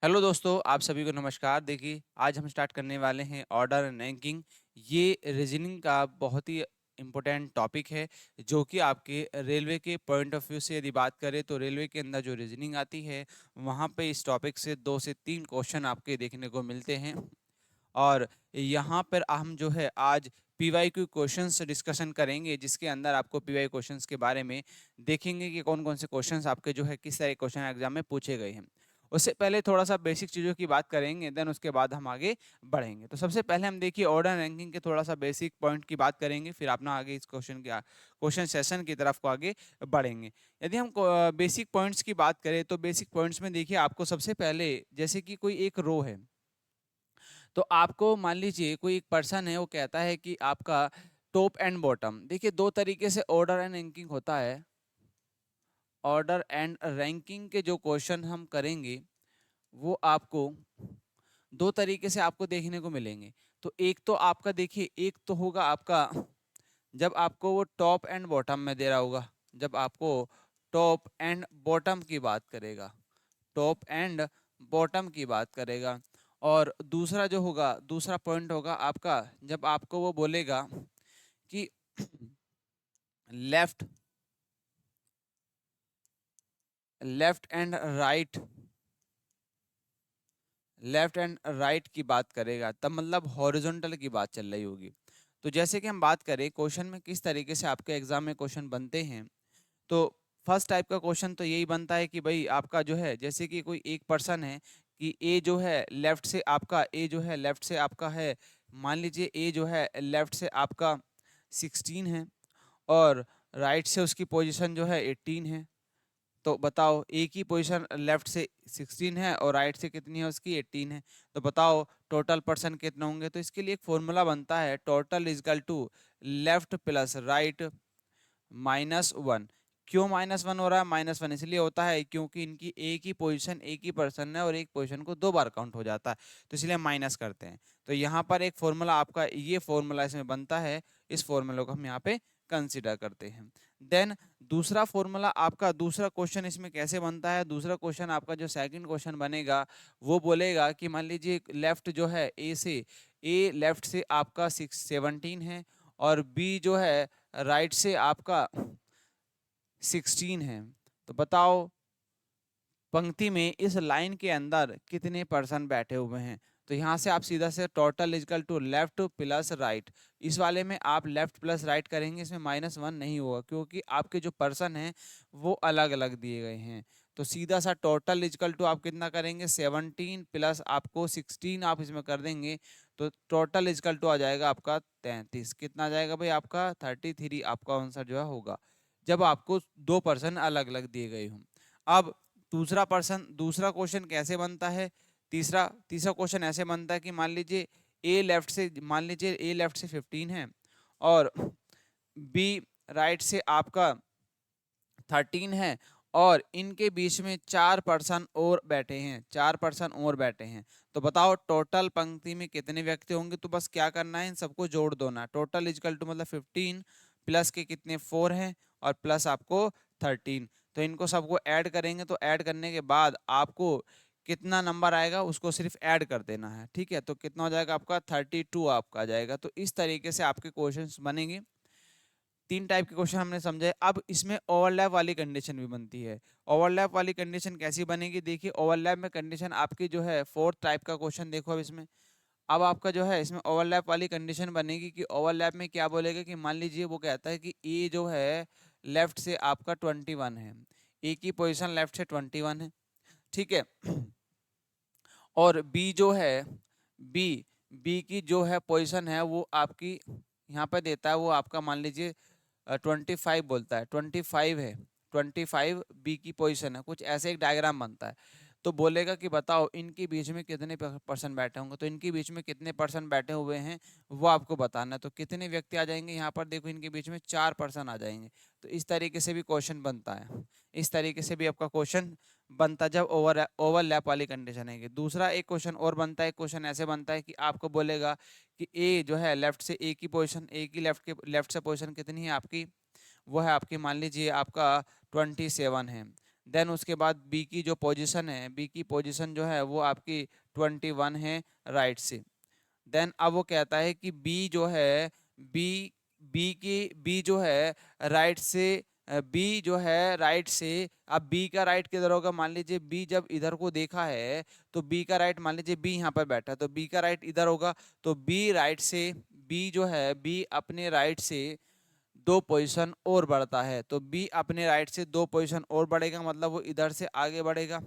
Hello दोस्तों, आप सभी को नमस्कार। देखिए, आज हम स्टार्ट करने वाले हैं ऑर्डर एंड रैंकिंग। ये रीजनिंग का बहुत ही इम्पोर्टेंट टॉपिक है, जो कि आपके रेलवे के पॉइंट ऑफ व्यू से यदि बात करें तो रेलवे के अंदर जो रीजनिंग आती है, वहाँ पे इस टॉपिक से 2 से 3 क्वेश्चन आपके देखने को मिलते हैं। और यहाँ पर हम जो है आज पीवाईक्यू क्वेश्चंस डिस्कशन करेंगे, जिसके अंदर आपको पीवाई क्वेश्चंस के बारे में देखेंगे कि कौन-कौन से क्वेश्चंस आपके जो है किस तरह के क्वेश्चन एग्जाम में पूछे गए हैं। उससे पहले थोड़ा-सा बेसिक चीज़ों की बात करेंगे, देन उसके बाद हम आगे बढ़ेंगे। तो सबसे पहले हम देखिए ऑर्डर रैंकिंग के थोड़ा-सा बेसिक पॉइंट की बात करेंगे, फिर अपना आगे इस क्वेश्चन सेशन की तरफ को आगे बढ़ेंगे। यदि हम बेसिक पॉइंट्स की बात करें, तो बेसिक पॉइंट्स में देखिए आपको सबसे पहले जैसे कि कोई एक रो है, तो आपको मान लीजिए कोई एक पर्सन है, वो कहता है कि आपका टॉप एंड बॉटम, देखिए 2 तरीके से ऑर्डर एंड रैंकिंग होता है। ऑर्डर एंड रैंकिंग के जो क्वेश्चन हम करेंगे, वो आपको 2 तरीके से आपको देखने को मिलेंगे। तो एक तो आपका देखिए, एक तो होगा आपका जब आपको वो टॉप एंड बॉटम में दे रहा होगा, जब आपको टॉप एंड बॉटम की बात करेगा, टॉप एंड बॉटम की बात करेगा। और दूसरा जो होगा, दूसरा पॉइंट होगा आपका, जब आपको वो बोलेगा कि left left and right, left and right की बात करेगा, तब मतलब हॉरिजॉन्टल की बात चल रही होगी। तो जैसे कि हम बात करें क्वेश्चन में किस तरीके से आपके एग्जाम में क्वेश्चन बनते हैं, तो फर्स्ट टाइप का क्वेश्चन तो यही बनता है कि भाई आपका जो है, जैसे कि कोई एक पर्सन है कि ए जो है लेफ्ट से आपका, ए जो है लेफ्ट से आपका है, मान लीजिए ए जो है लेफ्ट से आपका 16 है, और राइट से उसकी पोजीशन जो है 18 है। तो बताओ, ए की पोजीशन लेफ्ट से 16 है और राइट से कितनी है, उसकी 18 है। तो बताओ टोटल पर्सन कितने होंगे। तो इसके लिए एक फॉर्मूला बनता है, total equal to left plus right minus one. क्यों माइनस वन हो रहा है? माइनस वन इसलिए होता है क्योंकि इनकी एक ही पोजीशन, एक ही पर्सन है और एक पोजीशन को 2 बार काउंट हो जाता है, तो इसलिए माइनस करते हैं। तो यहाँ पर एक फॉर्मूला आपका, ये फॉर्मूला इसमें बनता है, इस फॉर्मूला को हम यहाँ पे कंसिडर करते हैं। देन दूसरा फॉर्मूला आपका, दूसरा क्वेश्चन इसमें कैसे बनता है, दूसरा क्वेश्चन आपका जो सेकंड क्वेश्चन बनेगा, वो बोलेगा कि मान लीजिए लेफ्ट जो है ए से, ए लेफ्ट से आपका 17 है, और बी जो है राइट से आपका 16 है। तो बताओ पंक्ति में इस लाइन के अंदर कितने पर्सन बैठे हुए हैं। तो यहाँ से आप सीधा से total equal to left plus right, इस वाले में आप लेफ्ट प्लस राइट करेंगे, इसमें माइनस वन नहीं होगा क्योंकि आपके जो पर्सन हैं वो अलग अलग दिए गए हैं। तो सीधा सा टोटल इजकल टू आप कितना करेंगे, 17 प्लस आपको 16 आप इसमें कर देंगे, तो टोटल इजकल टू आ जाएगा आपका 33। कितना आ जाएगा भाई? आपका 33 आपका आंसर जो है होगा, जब आपको 2 पर्सन अलग अलग दिए गए हों। अब दूसरा क्वेश्चन कैसे बनता है, तीसरा तीसरा क्वेश्चन ऐसे बनता है कि मान लीजिए ए लेफ्ट से 15 है, और बी राइट से आपका 13 है, और इनके बीच में 4 पर्सन और बैठे हैं, 4 पर्सन और बैठे हैं। तो बताओ टोटल पंक्ति में कितने व्यक्ति होंगे। तो बस क्या करना है, इन सबको जोड़ दो ना। टोटल इजकल टू मतलब 15 प्लस के कितने 4 हैं, और प्लस आपको 13। तो इनको सबको ऐड करेंगे, तो ऐड करने के बाद आपको कितना नंबर आएगा उसको सिर्फ ऐड कर देना है, ठीक है। तो कितना हो जाएगा आपका 32 आपका आ जाएगा। तो इस तरीके से आपके क्वेश्चंस बनेंगे। 3 टाइप के क्वेश्चन हमने समझे। अब इसमें ओवरलैप वाली कंडीशन भी बनती है। ओवरलैप वाली कंडीशन कैसी बनेगी, देखिए ओवरलैप में कंडीशन आपकी जो है फोर्थ टाइप का क्वेश्चन देखो अब इसमें। अब आपका जो है इसमें ओवरलैप वाली कंडीशन बनेगी कि ओवरलैप में क्या बोलेगा कि मान लीजिए वो कहता है कि ए जो है लेफ्ट से आपका 21 है, ए की पोजीशन लेफ्ट से 21 है, ठीक है। और बी जो है, बी बी की जो है पोजीशन है वो आपकी यहाँ पे देता है, वो आपका मान लीजिए 25 बोलता है, 25 है, 25 बी की पोजीशन है, कुछ ऐसे एक डायग्राम बनता है। तो बोलेगा कि बताओ इनके बीच में कितने पर्सन बैठे होंगे। तो इनके बीच में कितने पर्सन बैठे हुए हैं वो आपको बताना है। तो कितने व्यक्ति आ जाएंगे यहाँ पर, देखो इनके बीच में 4 पर्सन आ जाएंगे। तो इस तरीके से भी क्वेश्चन बनता है, इस तरीके से भी आपका क्वेश्चन बनता है जब ओवरलैप वाली कंडीशन है। दूसरा एक क्वेश्चन और बनता है, क्वेश्चन ऐसे बनता है कि आपको बोलेगा कि ए जो है लेफ्ट से, ए की पोजीशन, ए की लेफ्ट से पोजीशन कितनी है आपकी, वो है आपकी मान लीजिए आपका 27 है। देन उसके बाद बी की जो पोजीशन है, बी की पोजीशन जो है वो आपकी 21 है राइट से। देन अब वो कहता है कि बी जो है, बी बी जो है राइट से, बी जो है राइट से, अब बी का राइट किधर होगा, मान लीजिए बी जब इधर को देखा है तो बी का राइट, मान लीजिए बी यहाँ पर बैठा है तो बी का राइट इधर होगा, तो बी राइट से, बी जो है, बी अपने राइट से 2 पोजीशन और बढ़ता है, तो बी अपने राइट से 2 पोजीशन और बढ़ेगा, मतलब वो इधर से आगे बढ़ेगा।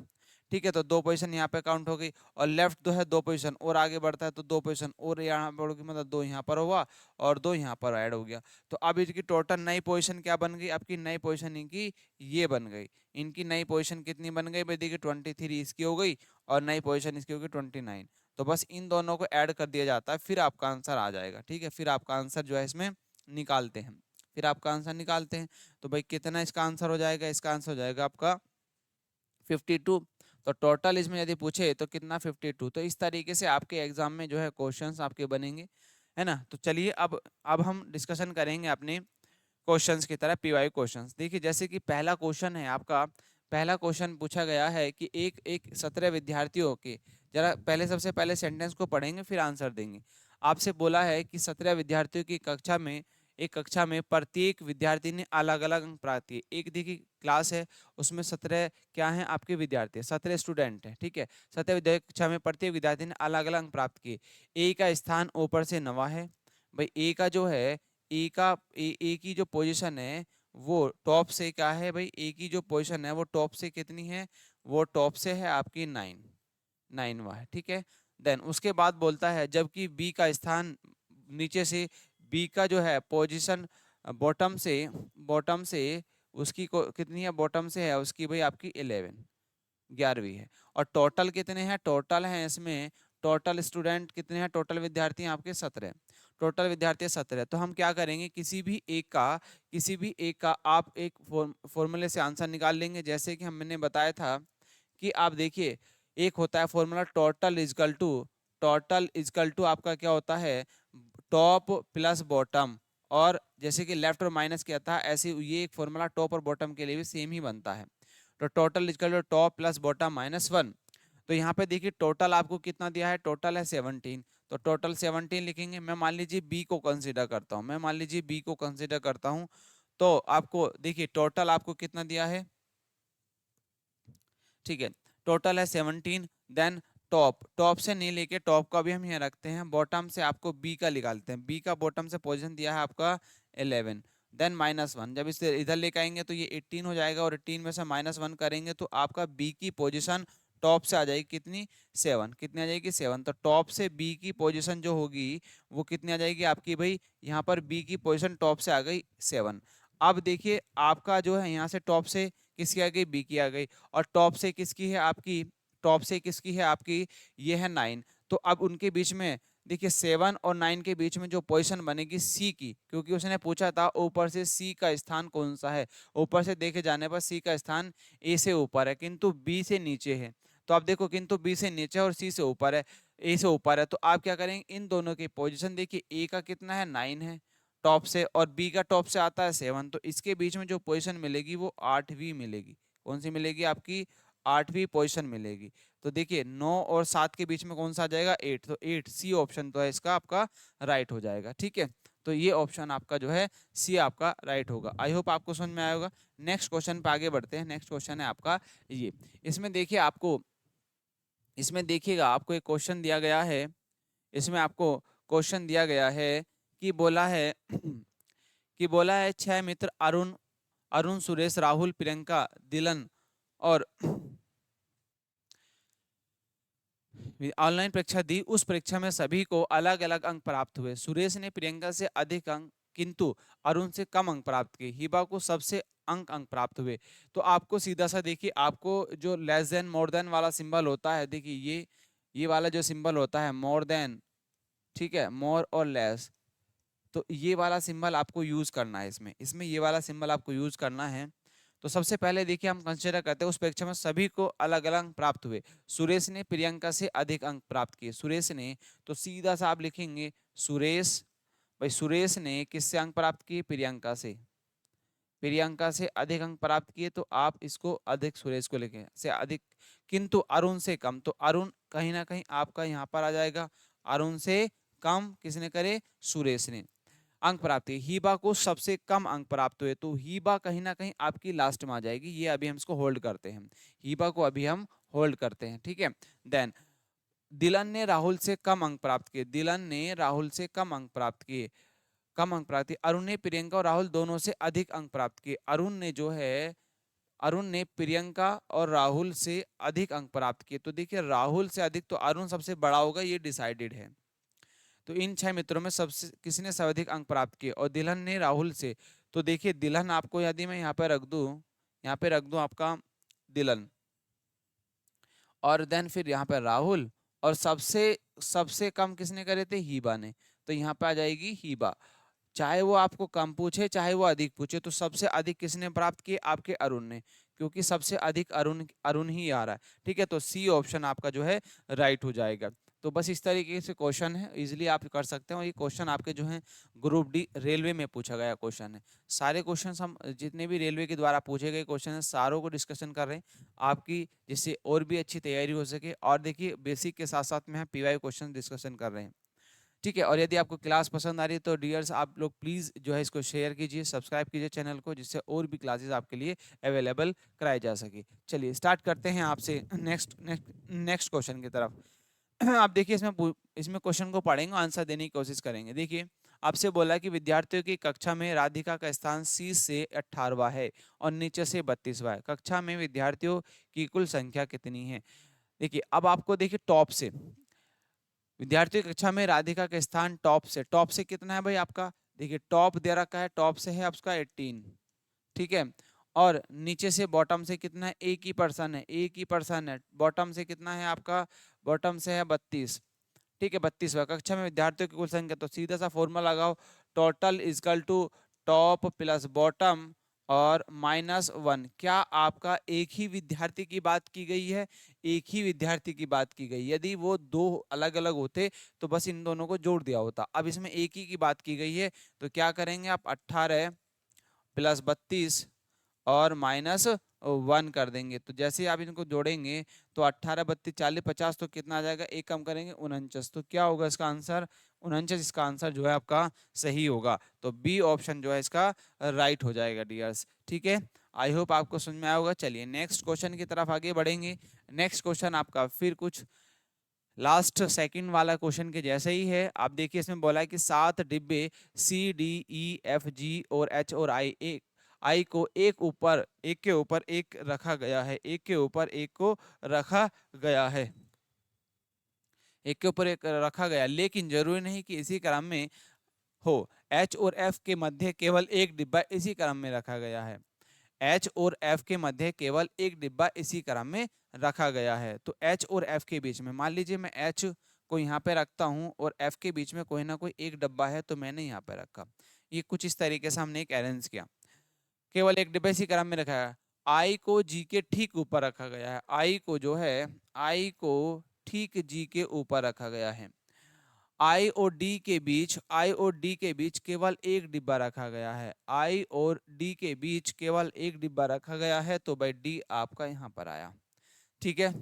ठीक है, तो 2 पोजीशन यहाँ पे काउंट हो गई, और लेफ्ट जो है 2 पोजीशन और आगे बढ़ता है, तो 2 पोजीशन और यहाँ पर होगी, मतलब 2 यहाँ पर हुआ और 2 यहाँ पर ऐड हो गया। तो अब इसकी टोटल नई पोजीशन क्या बन गई, आपकी नई पोजीशन इनकी ये बन गई। इनकी नई पोजीशन कितनी बन गई भाई, देखिए 23 इसकी हो गई और नई पोजीशन इसकी होगी 29। तो बस इन दोनों को ऐड कर दिया जाता है, फिर आपका आंसर आ जाएगा। ठीक है, फिर आपका आंसर जो है इसमें निकालते हैं, फिर आपका आंसर निकालते हैं। तो भाई कितना इसका आंसर हो जाएगा, इसका आंसर हो जाएगा आपका 52। तो टोटल इसमें यदि पूछे तो कितना 52। तो इस तरीके से आपके एग्जाम में जो है क्वेश्चंस आपके बनेंगे, है ना। तो चलिए अब हम डिस्कशन करेंगे अपने क्वेश्चंस की तरह, पीवाई क्वेश्चंस। देखिए जैसे कि पहला क्वेश्चन है आपका, पहला क्वेश्चन पूछा गया है कि एक एक 17 विद्यार्थियों के, जरा पहले सबसे पहले सेंटेंस को पढ़ेंगे फिर आंसर देंगे। आपसे बोला है कि 17 विद्यार्थियों की कक्षा में, एक कक्षा में प्रत्येक विद्यार्थी ने अलग अलग अंक प्राप्त किए। एक देखिए क्लास है, उसमें 17 क्या है आपके विद्यार्थी, 17 स्टूडेंट है। ठीक है, 17 विद्यार्थी कक्षा में प्रत्येक विद्यार्थी ने अलग अलग अंक प्राप्त किए। ए का स्थान ऊपर से 9 है। भाई ए का जो है, ए की जो पोजीशन है वो टॉप से क्या है भाई, ए की जो पोजीशन है वो टॉप से कितनी है, वो टॉप से है आपकी 9 है। ठीक है, देन उसके बाद बोलता है जबकि बी का स्थान नीचे से, बी का जो है पोजीशन बॉटम से उसकी को कितनी है, बॉटम से है उसकी भाई आपकी 11वीं है। और टोटल कितने हैं, टोटल हैं इसमें, टोटल स्टूडेंट कितने हैं, टोटल विद्यार्थी हैं आपके 17। टोटल विद्यार्थी 17। तो हम क्या करेंगे, किसी भी एक का आप एक फॉर्मूले से आंसर निकाल लेंगे। जैसे कि हमने बताया था कि आप देखिए, एक होता है फॉर्मूला टोटल इजकल टू आपका क्या होता है, टॉप प्लस बॉटम। और जैसे कि लेफ्ट और माइनस किया था, ऐसे ये एक फॉर्मूला टॉप और बॉटम के लिए भी सेम ही बनता है। तो total equal to top plus bottom -1। तो यहाँ पे देखिए टोटल आपको कितना दिया है, टोटल है 17। तो टोटल 17 लिखेंगे। मैं मान लीजिए बी को कंसीडर करता हूँ, मैं मान लीजिए बी को कंसीडर करता हूँ। तो आपको देखिए टोटल आपको कितना दिया है, ठीक है, टोटल है 17। देन टॉप से नहीं लेके, टॉप का भी हम यहाँ रखते हैं, बॉटम से आपको बी का निकालते हैं। बी का बॉटम से पोजीशन दिया है आपका 11। देन -1, जब इसे इधर लेके आएंगे तो ये 18 हो जाएगा, और 18 में से -1 करेंगे तो आपका बी की पोजीशन टॉप से आ जाएगी कितनी, 7। कितनी आ जाएगी, 7। तो टॉप से बी की पोजीशन जो होगी वो कितनी आ जाएगी आपकी भाई, यहाँ पर बी की पोजीशन टॉप से आ गई 7। अब देखिए आपका जो है यहाँ से टॉप से किसकी आ गई, बी की आ गई, और टॉप से किसकी है आपकी, टॉप से किसकी है आपकी, ये है 9। तो अब उनके बीच में देखिए 7 और 9 के बीच में जो पोजीशन बनेगी सी की, क्योंकि उसने पूछा था ऊपर से सी का स्थान कौन सा है। ऊपर से देखे जाने पर सी का स्थान ए से ऊपर है किंतु बी से नीचे है। तो आप देखो किंतु बी से नीचे और सी से ऊपर है, ए से ऊपर है, तो आप क्या करेंगे, इन दोनों की पोजीशन देखिए, ए का कितना है 9 है टॉप से, और बी का टॉप से आता है 7। तो इसके बीच में जो पोजीशन मिलेगी वो 8वीं मिलेगी। कौन सी मिलेगी आपकी, 8वीं पोजीशन मिलेगी। तो देखिए 9 और 7 के बीच में कौन सा आ जाएगा, 8। तो 8 सी ऑप्शन तो है इसका आपका राइट हो जाएगा। ठीक है, तो ये ऑप्शन आपका जो है सी आपका राइट होगा। आई होप आपको समझ में आया होगा। नेक्स्ट क्वेश्चन पे आगे बढ़ते हैं। नेक्स्ट क्वेश्चन है आपका ये, इसमें देखिए आपको, इसमें देखिएगा आपको एक क्वेश्चन दिया गया है, इसमें आपको क्वेश्चन दिया गया है कि बोला है कि बोला है 6 मित्र अरुण अरुण सुरेश राहुल प्रियंका दिलन और ऑनलाइन परीक्षा दी। उस परीक्षा में सभी को अलग अलग अंक प्राप्त हुए। सुरेश ने प्रियंका से अधिक अंक किंतु अरुण से कम अंक प्राप्त किए। हिबा को सबसे अंक प्राप्त हुए। तो आपको सीधा सा देखिए, आपको जो लेस देन मोर देन वाला सिंबल होता है, देखिए ये वाला जो सिंबल होता है मोर देन, ठीक है, मोर और लेस, तो ये वाला सिंबल आपको यूज करना है। इसमें इसमें ये वाला सिंबल आपको यूज करना है। तो सबसे पहले देखिए हम कंसिडर करते हैं उस परीक्षा में सभी को अलग अलग अंक प्राप्त हुए। सुरेश ने प्रियंका से अधिक अंक प्राप्त किए। सुरेश ने, तो सीधा सा आप लिखेंगे सुरेश, भाई सुरेश ने किससे अंक प्राप्त किए, प्रियंका से। प्रियंका से अधिक अंक प्राप्त किए तो आप इसको अधिक सुरेश को लिखें से अधिक, किंतु अरुण से कम, तो अरुण कहीं ना कहीं आपका यहाँ पर आ जाएगा। अरुण से कम किसने करे, सुरेश ने। अंक प्राप्ति, हीबा को सबसे कम अंक प्राप्त हुए, तो हीबा कहीं ना कहीं आपकी लास्ट में आ जाएगी। ये अभी हम इसको होल्ड करते हैं, हीबा को अभी हम होल्ड करते हैं, ठीक है। देन दिलन ने राहुल से कम अंक प्राप्त किए, दिलन ने राहुल से कम अंक प्राप्त किए, कम अंक प्राप्त किए। अरुण ने प्रियंका और राहुल दोनों से अधिक अंक प्राप्त किए, अरुण ने जो है, अरुण ने प्रियंका और राहुल से अधिक अंक प्राप्त किए। तो देखिए राहुल से अधिक तो अरुण सबसे बड़ा होगा, ये डिसाइडेड है। तो इन 6 मित्रों में सबसे किसने सर्वाधिक अंक प्राप्त किए, और दिलहन ने राहुल से। तो देखिए दिलहन आपको, यदि मैं यहाँ पे रख दूं, यहाँ पे रख दूं आपका दिलन, और देन फिर यहाँ पे राहुल, और सबसे सबसे कम किसने करे थे, हीबा ने। तो यहाँ पे आ जाएगी हीबा। चाहे वो आपको कम पूछे चाहे वो अधिक पूछे, तो सबसे अधिक किसने प्राप्त किए, आपके अरुण ने, क्योंकि सबसे अधिक अरुण अरुण ही आ रहा है, ठीक है। तो सी ऑप्शन आपका जो है राइट हो जाएगा। तो बस इस तरीके से क्वेश्चन है, इजीली आप कर सकते हो। ये क्वेश्चन आपके जो है ग्रुप डी रेलवे में पूछा गया क्वेश्चन है। सारे क्वेश्चन हम जितने भी रेलवे के द्वारा पूछे गए क्वेश्चन है सारों को डिस्कशन कर रहे हैं आपकी, जिससे और भी अच्छी तैयारी हो सके। और देखिए बेसिक के साथ साथ में हम पीवाई क्वेश्चन डिस्कशन कर रहे हैं, ठीक है। और यदि आपको क्लास पसंद आ रही है तो डियर्स आप लोग प्लीज़ जो है इसको शेयर कीजिए, सब्सक्राइब कीजिए चैनल को, जिससे और भी क्लासेस आपके लिए अवेलेबल कराई जा सके। चलिए स्टार्ट करते हैं आपसे नेक्स्ट नेक्स्ट नेक्स्ट क्वेश्चन की तरफ। आप देखिए इसमें क्वेश्चन को पढ़ेंगे, आंसर देने की कोशिश करेंगे। देखिए आपसे बोला कि विद्यार्थियों की कक्षा में राधिका का स्थान सी से 18वां है और नीचे से 32वां है। कक्षा में विद्यार्थियों की कुल संख्या कितनी है। देखिए अब आपको देखिए टॉप से, विद्यार्थी कक्षा में राधिका का स्थान टॉप से कितना है भाई आपका, देखिए टॉप दे रखा है, टॉप से है आपका 18, ठीक है। और नीचे से बॉटम से कितना है, एक ही पर्सन है, एक ही पर्सन है। बॉटम से कितना है आपका, बॉटम से है 32, ठीक है। 32वां कक्षा में विद्यार्थियों की कुल संख्या, तो सीधा सा फॉर्मूला लगाओ, total equal to top plus bottom और -1। क्या आपका एक ही विद्यार्थी की बात की गई है, एक ही विद्यार्थी की बात की गई। यदि वो दो अलग अलग होते तो बस इन दोनों को जोड़ दिया होता। अब इसमें एक ही की बात की गई है, तो क्या करेंगे आप, 18 प्लस 32 और -1 कर देंगे। तो जैसे ही आप इनको जोड़ेंगे तो 18 32 40 50, तो कितना आ जाएगा, एक कम करेंगे 49। तो क्या होगा इसका आंसर, 49 इसका आंसर जो है आपका सही होगा। तो बी ऑप्शन जो है इसका राइट हो जाएगा डियर्स, ठीक है। आई होप आपको समझ में आया होगा। चलिए नेक्स्ट क्वेश्चन की तरफ आगे बढ़ेंगे। नेक्स्ट क्वेश्चन आपका फिर कुछ लास्ट सेकंड वाला क्वेश्चन के जैसे ही है। आप देखिए इसमें बोला है कि 7 डिब्बे C D E F G और H और आई को एक के ऊपर एक रखा गया है, एक के ऊपर एक को रखा गया है, एक के ऊपर एक रखा गया, लेकिन जरूरी नहीं कि इसी क्रम में हो। H और F के मध्य केवल एक डिब्बा इसी क्रम में रखा गया है। H और F के मध्य केवल एक डिब्बा इसी क्रम में रखा गया है। तो H और F के बीच में, मान लीजिए मैं H को यहाँ पे रखता हूँ और F के बीच में कोई ना कोई एक डिब्बा है, तो मैंने यहाँ पे रखा। ये कुछ इस तरीके से हमने एक अरेंज किया, केवल एक डिब्बा इसी क्रम में रखा है। I को G के ठीक ऊपर रखा गया है, I को जो है I को ठीक G के ऊपर रखा गया है। आई और डी के बीच, आई और डी के बीच केवल एक डिब्बा रखा गया है, आई और डी के बीच केवल एक डिब्बा रखा गया है। तो भाई डी आपका यहाँ पर आया, ठीक है।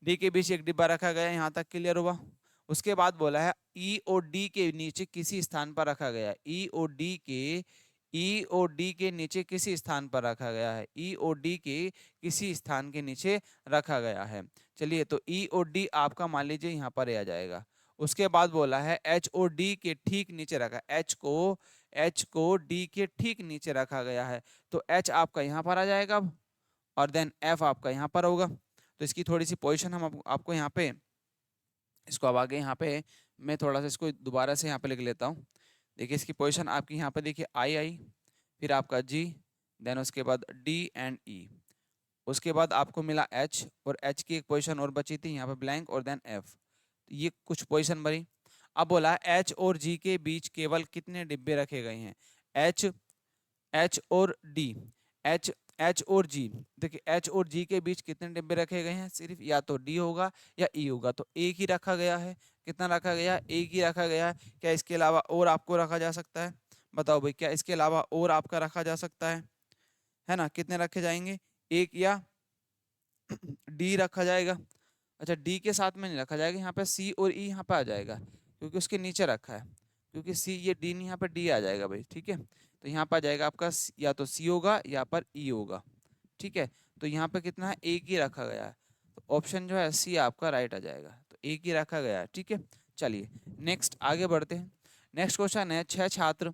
डी के बीच एक डिब्बा रखा गया, यहाँ तक क्लियर हुआ। उसके बाद बोला है ई और डी के नीचे किसी स्थान पर रखा गया है, ई और डी के नीचे किसी स्थान पर रखा गया है, ई और डी के किसी स्थान के नीचे रखा गया है। चलिए तो ई और डी आपका मान लीजिए यहाँ पर आ जाएगा। उसके बाद बोला है एच और डी के ठीक नीचे रखा, एच को डी के ठीक नीचे रखा गया है। तो एच आपका यहाँ पर आ जाएगा अब, और देन एफ आपका यहाँ पर होगा। तो इसकी थोड़ी सी पोजीशन हम आपको यहाँ पे, इसको अब आगे यहाँ पे मैं थोड़ा सा इसको दोबारा से यहाँ पे लिख लेता हूँ। देखिए इसकी पोजीशन आपकी यहाँ पे देखिए आई, फिर आपका जी, देन उसके बाद डी एंड ई, उसके बाद आपको मिला एच, और एच की एक पोजीशन और बची थी यहाँ पे ब्लैंक, और देन एफ। ये कुछ पोजीशन भरी। अब बोला एच और जी के बीच केवल कितने डिब्बे रखे गए हैं, एच एच और डी, एच एच और जी, देखिए एच और जी के बीच कितने डिब्बे रखे गए हैं, सिर्फ या तो डी होगा या ई होगा। तो एक ही रखा गया है, कितना रखा गया है, एक ही रखा गया है। क्या इसके अलावा और आपको रखा जा सकता है, बताओ भाई, क्या इसके अलावा और आपका रखा जा सकता है। है ना, कितने रखे जाएंगे, एक या डी रखा जाएगा। अच्छा डी के साथ में नहीं रखा जाएगा, यहाँ पे सी और ई यहाँ पे आ जाएगा क्योंकि उसके नीचे रखा है, क्योंकि सी ये डी नहीं, यहाँ पे डी आ जाएगा भाई, ठीक है। तो यहाँ पर आ जाएगा आपका या तो सी होगा या पर ई होगा, ठीक है। तो यहाँ पे कितना है, एक ही रखा गया है, तो ऑप्शन जो है सी आपका राइट आ जाएगा, तो एक ही रखा गया है, ठीक है। चलिए नेक्स्ट आगे बढ़ते हैं। नेक्स्ट क्वेश्चन है, 6 छात्र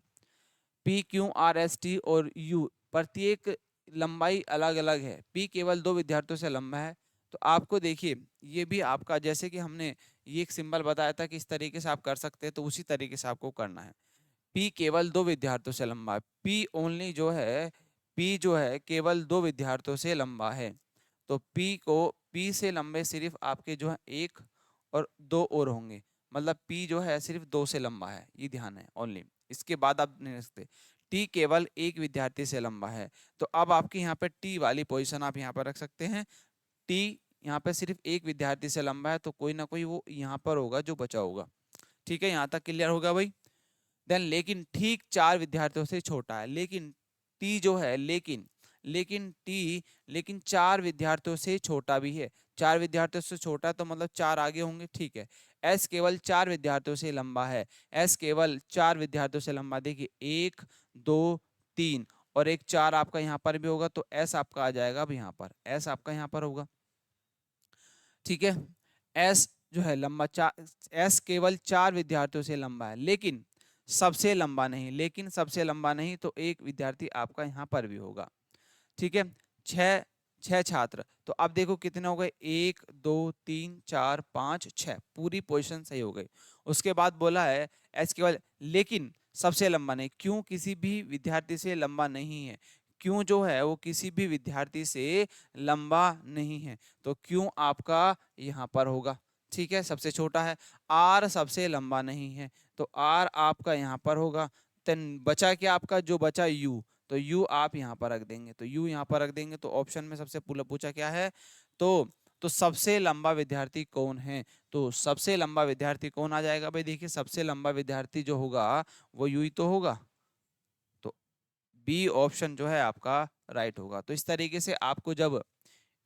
P Q R S T और यू प्रत्येक लंबाई अलग अलग है, पी केवल 2 विद्यार्थियों से लंबा है। तो आपको देखिए ये भी आपका, जैसे कि हमने ये एक सिंबल बताया था कि इस तरीके से आप कर सकते हैं, तो उसी तरीके से आपको करना है। पी केवल 2 विद्यार्थियों से लंबा है, पी ओनली जो है, पी जो है केवल 2 विद्यार्थियों से लंबा है। तो पी को, पी से लंबे सिर्फ आपके जो है एक और दो और होंगे, मतलब पी जो है सिर्फ 2 से लंबा है, ये ध्यान है ओनली, इसके बाद आप नहीं रख सकते। टी केवल एक विद्यार्थी से लंबा है, तो अब आपकी यहाँ पे टी वाली पोजीशन आप यहाँ पर रख सकते हैं। टी यहाँ पे सिर्फ एक विद्यार्थी से लंबा है, तो कोई ना कोई वो यहाँ पर होगा जो बचा होगा, ठीक है। यहाँ तक क्लियर होगा भाई। देन लेकिन ठीक 4 विद्यार्थियों से छोटा है, लेकिन टी जो है, लेकिन टी, लेकिन 4 विद्यार्थियों से छोटा भी है, 4 विद्यार्थियों से छोटा तो मतलब 4 आगे होंगे, ठीक है। एस केवल 4 विद्यार्थियों से लंबा है, एस केवल 4 विद्यार्थियों से लंबा, देखिए 1 2 3 और एक 4 आपका यहाँ पर भी होगा, तो एस आपका आ जाएगा अब यहाँ पर, एस आपका यहाँ पर होगा, ठीक है। एस जो है लंबा, चार, एस केवल 4 विद्यार्थियों से लंबा है, लेकिन सबसे लंबा नहीं, लेकिन सबसे लंबा नहीं, तो एक विद्यार्थी आपका यहाँ पर भी होगा, ठीक है। छह, 6 छात्र, तो अब देखो कितने हो गए, 1 2 3 4 5 6, पूरी पोजीशन सही हो गई। उसके बाद बोला है एस केवल, लेकिन सबसे लंबा नहीं, क्यों किसी भी विद्यार्थी से लंबा नहीं है, क्यों जो है वो किसी भी विद्यार्थी से लंबा नहीं है, तो क्यों आपका यहाँ पर होगा, ठीक है, सबसे छोटा है। आर सबसे लंबा नहीं है, तो आर आपका यहाँ पर होगा। देन बचा क्या आपका, जो बचा यू, तो यू आप यहाँ पर रख देंगे, तो यू यहाँ पर रख देंगे। तो ऑप्शन में सबसे पूछा क्या है, तो सबसे लंबा विद्यार्थी कौन है, तो सबसे लंबा विद्यार्थी कौन आ जाएगा भाई, देखिए सबसे लंबा विद्यार्थी जो होगा वो यू ही तो होगा, तो बी ऑप्शन जो है आपका राइट होगा। तो इस तरीके से आपको जब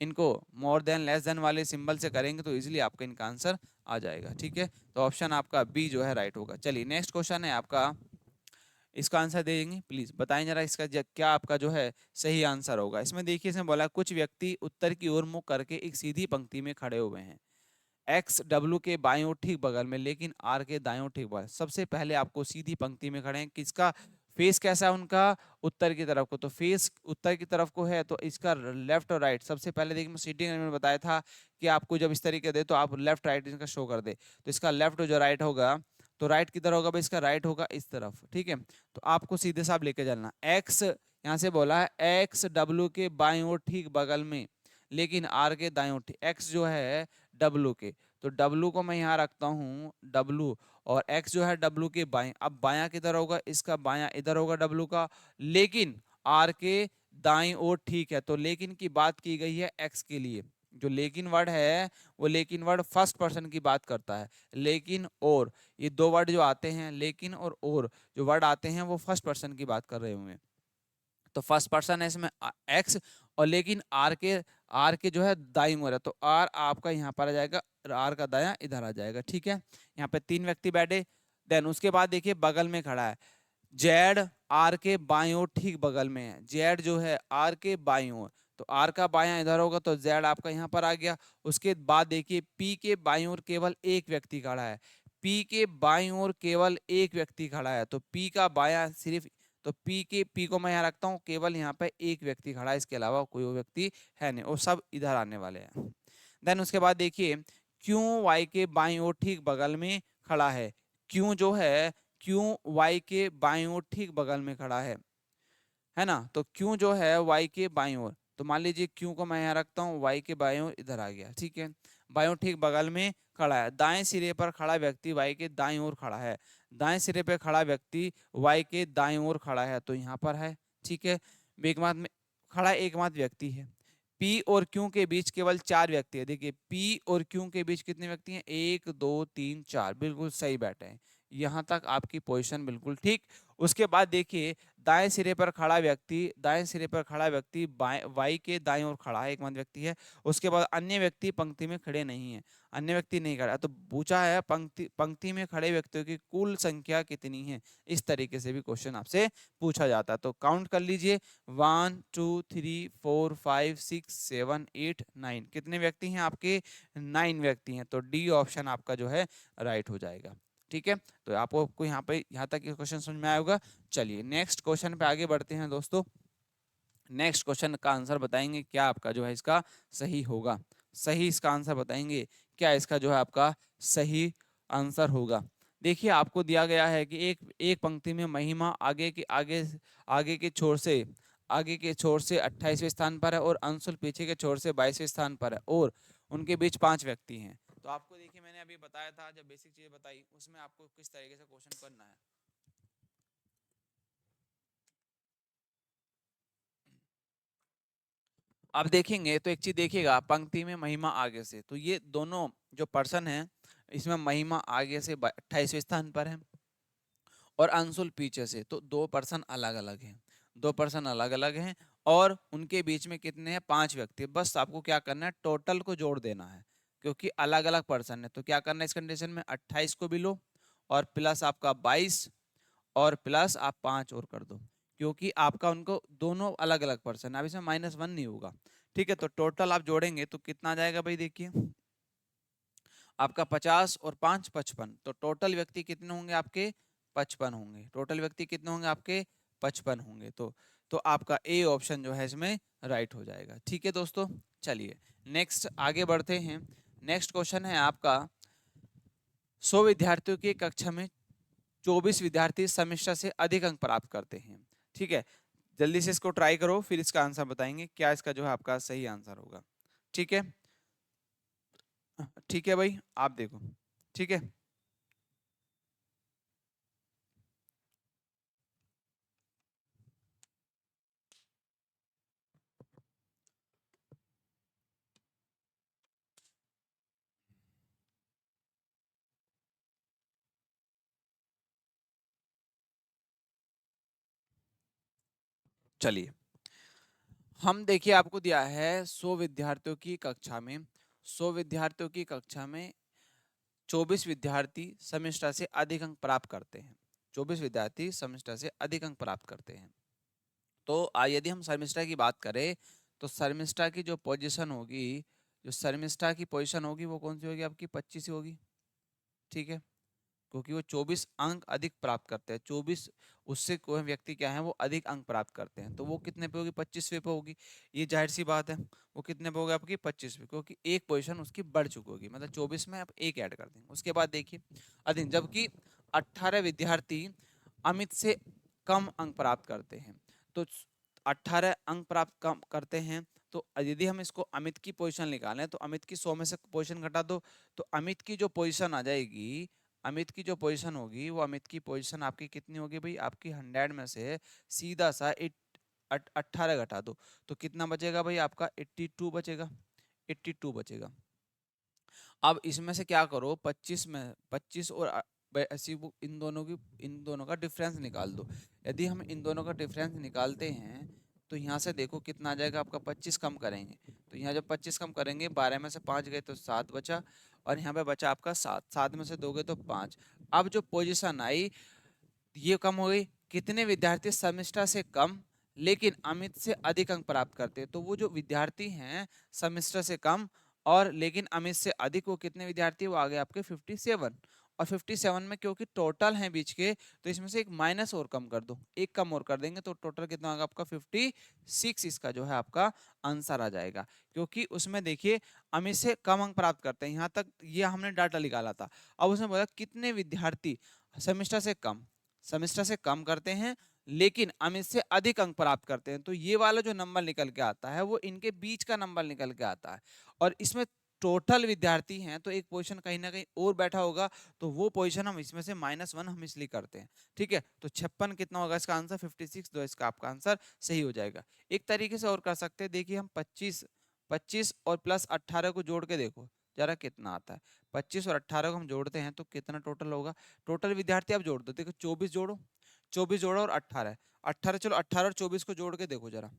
इनको मोर देन लेस देन वाले सिंबल से करेंगे तो इजीली आपका इनका आंसर आ जाएगा, ठीक है। तो ऑप्शन आपका बी जो है राइट होगा। चलिए नेक्स्ट क्वेश्चन है आपका, इसका आंसर दे देंगे प्लीज, बताएं जरा इसका क्या आपका जो है सही आंसर होगा। इसमें देखिए, इसमें बोला कुछ व्यक्ति उत्तर की ओर मुख करके एक सीधी पंक्ति में खड़े हुए हैं, एक्स डब्ल्यू के बाईं ओर ठीक बगल में, लेकिन आर के दाईं ओर ठीक बगल। सबसे पहले आपको सीधी पंक्ति में खड़े हैं, किसका फेस कैसा है उनका, उत्तर की तरफ को, तो फेस उत्तर की तरफ को है, तो इसका लेफ्ट और राइट, सबसे पहले देखिए मैं सीटिंग में बताया था कि आपको जब इस तरीके दे तो आप लेफ्ट राइट इनका शो कर दे, तो इसका लेफ्ट जो राइट होगा, तो राइट किधर होगा भाई, इसका राइट होगा इस तरफ, ठीक है। तो आपको सीधे साहब लेके चलना, एक्स यहाँ से बोला है एक्स डब्ल्यू के बाईं ओर ठीक बगल में, लेकिन आर के दाईं ओर, एक्स जो है डब्ल्यू के, तो डब्ल्यू को मैं यहाँ रखता हूँ डब्ल्यू, और एक्स जो है डब्ल्यू के बाएं, अब बायां किधर होगा, इसका बायां इधर होगा डब्ल्यू का, लेकिन आर के दाईं ओर ठीक है। तो लेकिन की बात की गई है एक्स के लिए, जो लेकिन वर्ड है वो लेकिन वर्ड फर्स्ट पर्सन की बात करता है, लेकिन और, ये दो वर्ड जो आते हैं लेकिन और जो वर्ड आते हैं वो फर्स्ट पर्सन की बात कर रहे होंगे, तो फर्स्ट पर्सन है इसमें एक्स, और लेकिन आर के जो है दाईं ओर है, तो आर आपका यहाँ पर आ जाएगा, आर का दायां इधर आ जाएगा, ठीक है। यहाँ पे 3 व्यक्ति बैठे। देन उसके बाद देखिए बगल में खड़ा है जेड, आर के बाईं ओर ठीक बगल में है, जेड जो है आर के बाईं ओर, तो आर का बायां इधर होगा, तो जेड आपका यहाँ पर आ गया। उसके बाद देखिए पी के बाईं ओर केवल एक व्यक्ति खड़ा है, पी के बाईं ओर केवल एक व्यक्ति खड़ा है, तो पी का बायां सिर्फ, तो पी को मैं यहाँ रखता हूँ, केवल यहाँ पे एक व्यक्ति खड़ा है, इसके अलावा कोई वो व्यक्ति है नहीं, और सब इधर आने वाले हैं। देन उसके बाद देखिए क्यों वाई के बाईं ओर ठीक बगल में खड़ा है, क्यों जो है क्यों वाई के बाईं ओर ठीक बगल में खड़ा है ना, तो क्यों जो है वाई के बाईं ओर, तो मान लीजिए क्यों को मैं यहाँ रखता हूँ, वाई के बाईं ओर इधर आ गया, ठीक है। बाईं ओर ठीक बगल में खड़ा है, दाएं सिरे पर खड़ा व्यक्ति वाई के दाईं ओर खड़ा है, दाएं सिरे पर खड़ा व्यक्ति वाई के दाईं ओर खड़ा है, तो यहाँ पर है, ठीक है। एकमात्र में खड़ा एकमात्र व्यक्ति है। पी और क्यू के बीच केवल 4 व्यक्ति है, देखिए पी और क्यू के बीच कितने व्यक्ति हैं, 1 2 3 4, बिल्कुल सही बैठे हैं, यहाँ तक आपकी पोजीशन बिल्कुल ठीक। उसके बाद देखिए दाएं सिरे पर खड़ा व्यक्ति, दाएं सिरे पर खड़ा व्यक्ति बाएं वाई के दाएं ओर खड़ा है, एकमात्र व्यक्ति है। उसके बाद अन्य व्यक्ति पंक्ति में खड़े नहीं है, अन्य व्यक्ति नहीं खड़ा। तो पूछा है पंक्ति पंक्ति में खड़े व्यक्तियों की कुल संख्या कितनी है। इस तरीके से भी क्वेश्चन आपसे पूछा जाता है। तो काउंट कर लीजिए, 1 2 3 4 5 6 7 8 9, कितने व्यक्ति हैं आपके, 9 व्यक्ति हैं। तो डी ऑप्शन आपका जो है राइट हो जाएगा। ठीक है, तो आपको यहाँ तक ये क्वेश्चन समझ में आया होगा। चलिए नेक्स्ट क्वेश्चन पे आगे बढ़ते हैं दोस्तों। नेक्स्ट क्वेश्चन का आंसर बताएंगे क्या आपका जो है इसका सही होगा, सही इसका आंसर बताएंगे क्या इसका जो है आपका सही आंसर होगा। देखिए आपको दिया गया है कि एक एक पंक्ति में महिमा आगे के छोर से 28वें स्थान पर है और अंशुल पीछे के छोर से 22वें स्थान पर है और उनके बीच 5 व्यक्ति हैं। तो आपको देखिए मैंने अभी बताया था, जब बेसिक चीजें बताई उसमें आपको किस तरीके से क्वेश्चन करना है। आप देखेंगे तो एक चीज देखिएगा, पंक्ति में महिमा आगे से, तो ये दोनों जो पर्सन है इसमें महिमा आगे से 28वें स्थान पर है और अंशुल पीछे से, तो दो पर्सन अलग अलग हैं, दो पर्सन अलग अलग हैं और उनके बीच में कितने हैं, 5 व्यक्ति। बस आपको क्या करना है, टोटल को जोड़ देना है क्योंकि अलग अलग पर्सन है। तो क्या करना है इस कंडीशन में, 28 को भी लो और प्लस आपका 22 और प्लस आप 5 और कर दो, क्योंकि आपका उनको दोनों अलग अलग पर्सन है, अब इसमें -1 नहीं होगा। ठीक है, तो टोटल आप जोड़ेंगे तो कितना आ जाएगा भाई, देखिए आपका 50 और 5 55, तो टोटल व्यक्ति कितने होंगे आपके, 55 होंगे। टोटल व्यक्ति कितने होंगे आपके, 55 होंगे। तो आपका ए ऑप्शन जो है इसमें राइट हो जाएगा। ठीक है दोस्तों, चलिए नेक्स्ट आगे बढ़ते हैं। नेक्स्ट क्वेश्चन है आपका, 100 विद्यार्थियों की कक्षा में 24 विद्यार्थी सेमेस्टर से अधिक अंक प्राप्त करते हैं। ठीक है, जल्दी से इसको ट्राई करो फिर इसका आंसर बताएंगे क्या इसका जो है आपका सही आंसर होगा। ठीक है, ठीक है भाई आप देखो। ठीक है, चलिए हम देखिए आपको दिया है 100 विद्यार्थियों की कक्षा में, 100 विद्यार्थियों की कक्षा में 24 विद्यार्थी सेमेस्टर से अधिक अंक प्राप्त करते हैं, 24 विद्यार्थी सेमेस्टर से अधिक अंक प्राप्त करते हैं। तो यदि हम शर्मिष्ठा की बात करें तो शर्मिष्ठा की जो पोजीशन होगी, जो शर्मिष्ठा की पोजीशन होगी वो कौन सी होगी आपकी, 25 ही होगी। ठीक है, क्योंकि वो 24 अंक अधिक प्राप्त करते हैं, 24 उससे कोई व्यक्ति क्या है वो अधिक अंक प्राप्त करते हैं, तो वो कितने पे होगी, 25वें पे होगी। ये जाहिर सी बात है, वो कितने पे होगी आपकी, 25वें, क्योंकि एक पोजीशन उसकी बढ़ चुकी होगी, मतलब 24 में आप एक ऐड कर देंगे। उसके बाद देखिए अधिक, जबकि 18 विद्यार्थी अमित से कम अंक प्राप्त करते हैं। तो 18 अंक प्राप्त कम करते हैं, तो यदि हम इसको अमित की पोजीशन निकालें तो अमित की 100 में से पोजीशन घटा दो, तो अमित की जो पोजीशन आ जाएगी, अमित की जो पोजीशन होगी वो अमित की पोजीशन आपकी कितनी होगी भाई, आपकी 100 में से सीधा सा 18 घटा दो, तो कितना बचेगा भाई आपका, 82 बचेगा, 82 बचेगा। अब इसमें से क्या करो, 25 में 25 और ऐसी इन दोनों का डिफरेंस निकाल दो। यदि हम इन दोनों का डिफरेंस निकालते हैं तो यहाँ से देखो कितना आ जाएगा आपका, 25 कम करेंगे तो यहाँ जब 25 कम करेंगे 12 में से 5 गए तो 7 बचा और यहाँ पे बचा आपका 7, 7 में से 2 गए तो 5। अब जो पोजीशन आई ये कम हो गई, कितने विद्यार्थी सेमेस्टर से कम लेकिन अमित से अधिक अंक प्राप्त करते हैं, तो वो जो विद्यार्थी हैं सेमेस्टर से कम और लेकिन अमित से अधिक, वो कितने विद्यार्थी, वो आ गए आपके 57। और 57 में क्योंकि टोटल हैं बीच के, तो इसमें से एक माइनस और कम कर दो, एक कम और कर देंगे तो टोटल कितना होगा आपका, 56 इसका जो है आपका आंसर आ जाएगा। क्योंकि उसमें देखिए अमित से कम अंक प्राप्त करते हैं, यहाँ तक ये हमने डाटा निकाला था। अब उसने बोला कितने विद्यार्थी सेमेस्टर से कम, सेमेस्टर से कम करते हैं लेकिन अमित से अधिक अंक प्राप्त करते हैं, तो ये वाला जो नंबर निकल के आता है वो इनके बीच का नंबर निकल के आता है। और इसमें टोटल विद्यार्थी हैं तो एक पोजीशन कहीं ना कहीं और बैठा होगा, तो वो पोजीशन हम इसमें से -1 हम इसलिए करते हैं। ठीक है, तो 56 कितना होगा इसका आंसर, 56, तो इसका आपका आंसर सही हो जाएगा। एक तरीके से और कर सकते हैं, देखिए हम 25 और प्लस 18 को जोड़ के देखो, जरा कितना आता है। 25 और 18 को हम जोड़ते हैं तो कितना टोटल होगा। टोटल विद्यार्थी आप जोड़ दो, देखो 24 जोड़ो, 24 जोड़ो और 18 18, चलो 18 और 24 को जोड़ के देखो जरा,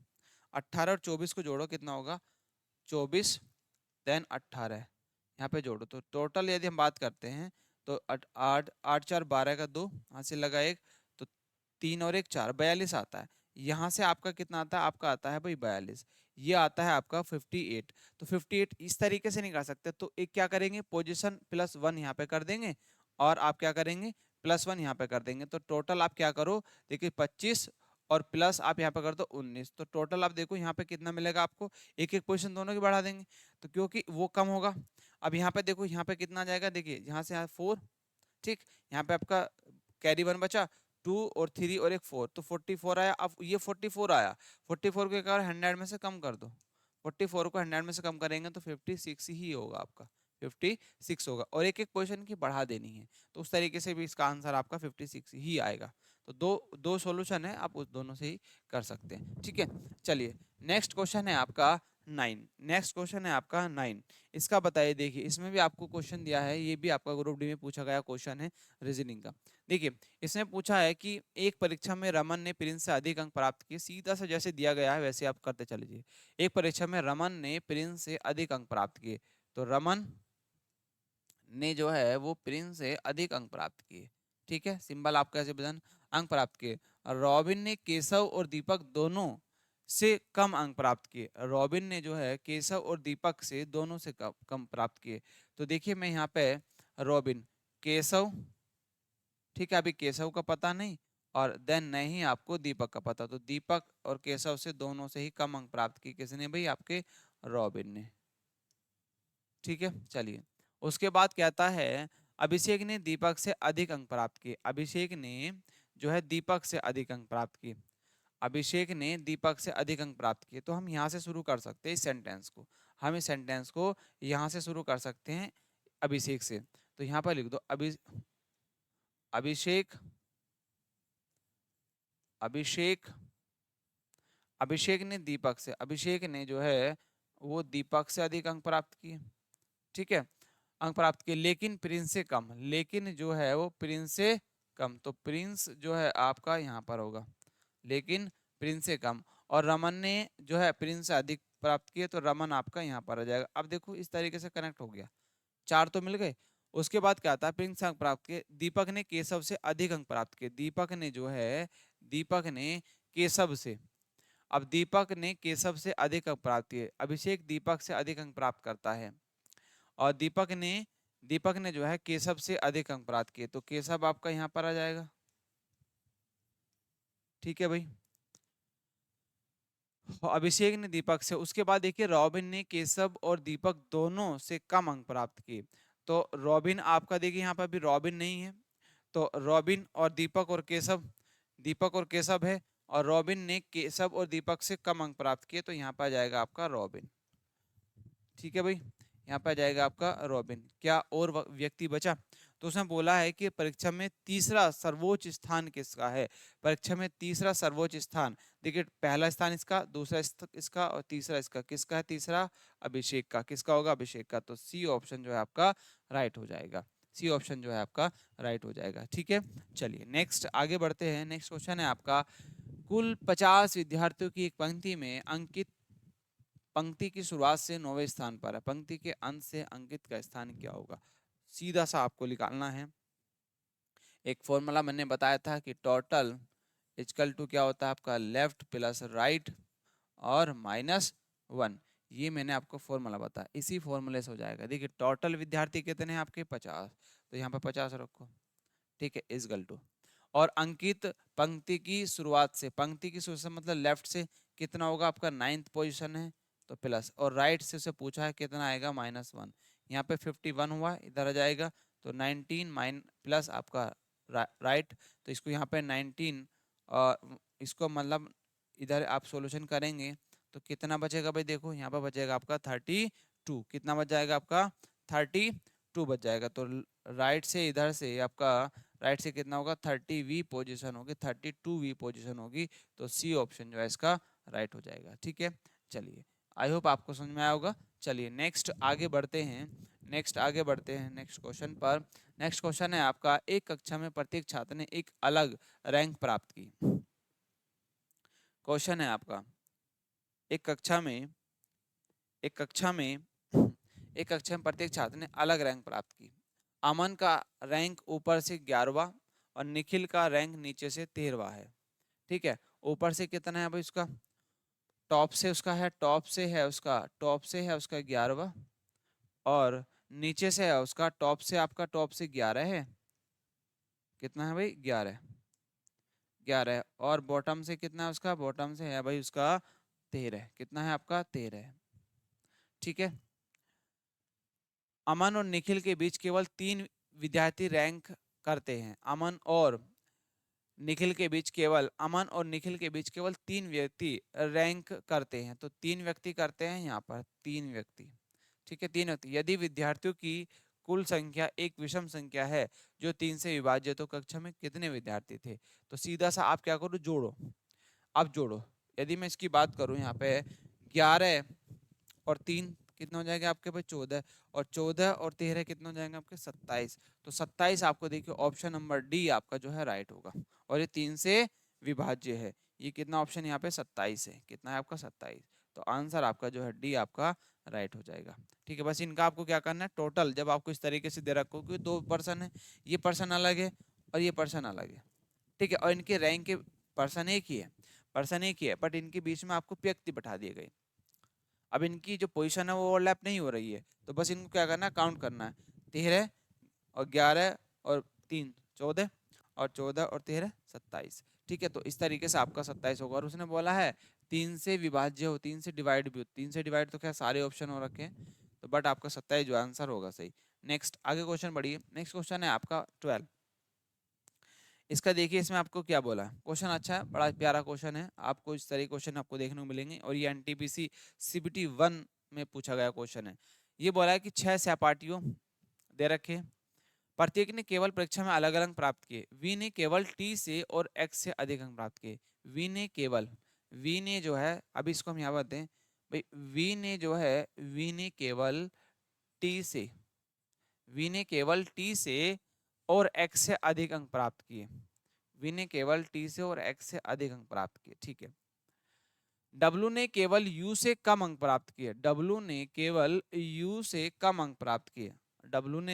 18 और 24 को जोड़ो कितना होगा, 24 देन 18 यहाँ पे जोड़ो तो टोटल यदि हम बात करते हैं तो 8 8 4 12 का 2 यहाँ से लगा 1, तो 3 और 1 4, 42 आता है। यहाँ से आपका कितना आता है, आपका आता है भाई 42, ये आता है आपका 58। तो 58 इस तरीके से निकाल सकते हैं। तो एक क्या करेंगे, पोजीशन +1 यहाँ पे कर देंगे और आप क्या करेंगे, +1 यहाँ पे कर देंगे। तो टोटल आप क्या करो, देखिए 25 और प्लस आप यहाँ पे कर दो 19, तो टोटल आप देखो यहाँ पे कितना मिलेगा आपको, एक एक पोजीशन दोनों की बढ़ा देंगे तो क्योंकि वो कम होगा। अब यहाँ पे देखो यहाँ पे कितना आ जाएगा, देखिए यहाँ से यहाँ 4, ठीक, यहाँ पे आपका कैरी 1 बचा, 2 और 3 और एक 4, तो 44 आया। अब ये 44 आया, 44 को एक बार 100 में से कम कर दो, 44 को 100 में से कम करेंगे तो 56 ही होगा आपका, 56 होगा और एक एक पोजीशन की बढ़ा देनी है। तो उस तरीके से भी इसका आंसर आपका 56 ही आएगा। तो दो दो सॉल्यूशन है, आप उस दोनों से ही कर सकते हैं, ठीक है। चलिए नेक्स्ट क्वेश्चन है आपका 9, नेक्स्ट क्वेश्चन है आपका 9। इसका बताइए, देखिए इसमें भी आपको क्वेश्चन दिया है, ये भी आपका ग्रुप डी में पूछा गया क्वेश्चन है रीजनिंग का। देखिए इसमें पूछा है कि एक परीक्षा में रमन ने प्रिंस से अधिक अंक प्राप्त किए, सीधा सा जैसे दिया गया है वैसे आप करते चले जाइए। एक परीक्षा में रमन ने प्रिंस से अधिक अंक प्राप्त किए, तो रमन ने जो है वो प्रिंस से अधिक अंक प्राप्त किए, ठीक है, सिंबल आपका ऐसे बदन अंक प्राप्त किए। रॉबिन ने केशव और दीपक दोनों से कम अंक प्राप्त किए, रॉबिन ने जो है केशव और दीपक से दोनों से कम प्राप्त किए। तो देखिए मैं यहाँ पे रॉबिन, केशव, ठीक है, अभी केशव का पता नहीं और देन नहीं आपको दीपक का पता, तो दीपक और केशव से दोनों से ही कम अंक प्राप्त किए किसने भाई, आपके रॉबिन ने, ठीक है। चलिए उसके बाद कहता है अभिषेक ने दीपक से अधिक अंक प्राप्त किए, अभिषेक ने जो है दीपक से अधिक अंक प्राप्त किए, अभिषेक ने दीपक से अधिक अंक प्राप्त किए। तो हम यहाँ से शुरू कर सकते हैं इस सेंटेंस को, हम इस सेंटेंस को यहाँ से शुरू कर सकते हैं अभिषेक से। तो यहाँ पर लिख दो अभिषेक अभिषेक अभिषेक ने दीपक से, अभिषेक ने जो है वो दीपक से अधिक अंक प्राप्त किए, ठीक है, अंक प्राप्त किए, लेकिन प्रिंस से कम, लेकिन जो है वो प्रिंस से कम, तो प्रिंस जो है आपका यहाँ पर होगा, लेकिन प्रिंस से कम। और रमन ने जो है प्रिंस से अधिक प्राप्त किए, तो रमन आपका यहाँ पर आ जाएगा। अब देखो इस तरीके से कनेक्ट हो गया, 4 तो मिल गए। उसके बाद क्या आता है, प्रिंस से अंक प्राप्त किए, दीपक ने केशव से अधिक अंक प्राप्त किए, दीपक ने जो है दीपक ने केशव से, अब दीपक ने केशव से अधिक अंक प्राप्त किए, अभिषेक दीपक से अधिक अंक प्राप्त करता है और दीपक ने जो है केशव से अधिक अंक प्राप्त किए, तो केशव आपका यहाँ पर आ जाएगा, ठीक है भाई। अभिषेक ने दीपक से, उसके बाद देखिए रॉबिन ने केशव और दीपक दोनों से कम अंक प्राप्त किए, तो रॉबिन आपका देखिए यहाँ पर भी रॉबिन नहीं है, तो रॉबिन और दीपक और केशव है, और रॉबिन ने केशव और दीपक से कम अंक प्राप्त किए, तो यहाँ पर आ जाएगा आपका रॉबिन, ठीक है भाई, यहाँ पे आ जाएगा आपका रॉबिन। क्या और व्यक्ति बचा, तो उसने बोला है कि परीक्षा में तीसरा सर्वोच्च स्थान किसका है, परीक्षा में तीसरा सर्वोच्च स्थान, देखिए पहला स्थान इसका, दूसरा इसका और तीसरा इसका, किसका है तीसरा, अभिषेक का, किसका होगा, अभिषेक का। तो सी ऑप्शन जो है आपका राइट हो जाएगा, सी ऑप्शन जो है आपका राइट हो जाएगा, ठीक है। चलिए नेक्स्ट आगे बढ़ते हैं, नेक्स्ट क्वेश्चन है आपका, कुल 50 विद्यार्थियों की एक पंक्ति में अंकित, पंक्ति की शुरुआत से 9वें स्थान पर है, पंक्ति के अंत से अंकित का स्थान क्या होगा, सीधा सा आपको निकालना है। एक फॉर्मूला मैंने बताया था कि टोटल इक्वल टू क्या होता है आपका, लेफ्ट प्लस राइट और -1, ये मैंने आपको फॉर्मूला बताया, इसी फॉर्मूले से हो जाएगा। देखिए टोटल विद्यार्थी कितने हैं आपके 50, तो यहाँ पे 50 रखो, ठीक है, इक्वल टू, और अंकित पंक्ति की शुरुआत से, पंक्ति की शुरुआत से मतलब लेफ्ट से कितना होगा आपका, 9th पोजीशन है तो प्लस, और राइट से उसे पूछा है कितना आएगा, -1, यहाँ पे 51 हुआ इधर आ जाएगा, तो 19 माइन प्लस आपका राइट, तो इसको यहाँ पे 19 और इसको मतलब इधर आप सॉल्यूशन करेंगे तो कितना बचेगा भाई, देखो यहाँ पर बचेगा आपका 32, कितना बच जाएगा आपका 32 बच जाएगा, तो राइट से इधर से आपका राइट से कितना होगा, 30वीं पोजीशन होगी, 32वीं पोजीशन होगी, तो सी ऑप्शन जो है इसका राइट हो जाएगा, ठीक है। चलिए आई होप आपको समझ में आया होगा। चलिए नेक्स्ट आगे बढ़ते हैं, नेक्स्ट आगे बढ़ते हैं नेक्स्ट क्वेश्चन पर। नेक्स्ट क्वेश्चन है आपका, एक कक्षा में प्रत्येक छात्र ने एक अलग रैंक प्राप्त की। क्वेश्चन है आपका, एक कक्षा में एक कक्षा में एक कक्षा में प्रत्येक छात्र ने अलग रैंक प्राप्त की। अमन का रैंक ऊपर से 11वां और निखिल का रैंक नीचे से 13वां है। ठीक है, ऊपर से कितना है भाई उसका, टॉप से है उसका 11वां, और नीचे से है उसका टॉप से 11 है। कितना है भाई, 11 और बॉटम से कितना है उसका, बॉटम से है भाई उसका 13। कितना है आपका, 13। ठीक है, अमन और निखिल के बीच केवल 3 विद्यार्थी रैंक करते हैं। अमन और निखिल के बीच केवल 3 व्यक्ति रैंक करते हैं। तो 3 व्यक्ति करते हैं यहाँ पर, 3 व्यक्ति। ठीक है, 3 व्यक्ति। यदि विद्यार्थियों की कुल संख्या एक विषम संख्या है जो 3 से विभाज्य है, तो कक्षा में कितने विद्यार्थी थे। तो सीधा सा आप क्या करो, जोड़ो। अब जोड़ो, यदि मैं इसकी बात करूं यहाँ पे 11 और 3 कितना हो जाएगा आपके पास, 14। और 14 और 13 कितना हो जाएंगे आपके, 27। तो 27 आपको देखिए ऑप्शन नंबर डी आपका जो है राइट होगा। और ये 3 से विभाज्य है। ये कितना ऑप्शन यहाँ पे 27 है। कितना है आपका, 27। तो आंसर आपका जो है डी आपका राइट हो जाएगा। ठीक है, बस इनका आपको क्या करना है, टोटल जब आपको इस तरीके से दे रखो कि 2 पर्सन है, ये पर्सन अलग है और ये पर्सन अलग है। ठीक है, और इनके रैंक के पर्सन एक ही है, बट इनके बीच में आपको व्यक्ति बैठा दिए गए। अब इनकी जो पोजीशन है वो ओवरलैप नहीं हो रही है, तो बस इनको क्या करना है, काउंट करना है। 13 और 11 और 3 14, और 14 और 13 27। ठीक है, तो इस तरीके से आपका 27 होगा। और उसने बोला है 3 से विभाज्य हो, 3 से डिवाइड भी हो। 3 से डिवाइड तो क्या सारे ऑप्शन हो रखे हैं, तो बट आपका 27 जो आंसर होगा सही। नेक्स्ट आगे क्वेश्चन बढ़िए। नेक्स्ट क्वेश्चन है आपका 12। इसका देखिए, इसमें आपको क्या बोला है। क्वेश्चन अच्छा है, बड़ा प्यारा क्वेश्चन है। आपको इस तरह क्वेश्चन आपको देखने को मिलेंगे, और ये एनटीपीसी सीबीटी 1 में पूछा गया क्वेश्चन है। ये बोला है कि 6 सहपाठियों दे रखे, प्रत्येक ने केवल परीक्षा में अलग अलग प्राप्त किए। वी ने केवल टी से और एक्स से अधिक अंक प्राप्त किए। वी ने जो है, अभी इसको हम यहाँ बताते हैं भाई। वी ने केवल टी से और एक्स से अधिक अंक प्राप्त किए। वी ने केवल टी से और एक्स से अधिक अंक प्राप्त किए। ठीक है, डब्लू ने केवल यू से कम अंक प्राप्त किए। डब्लू ने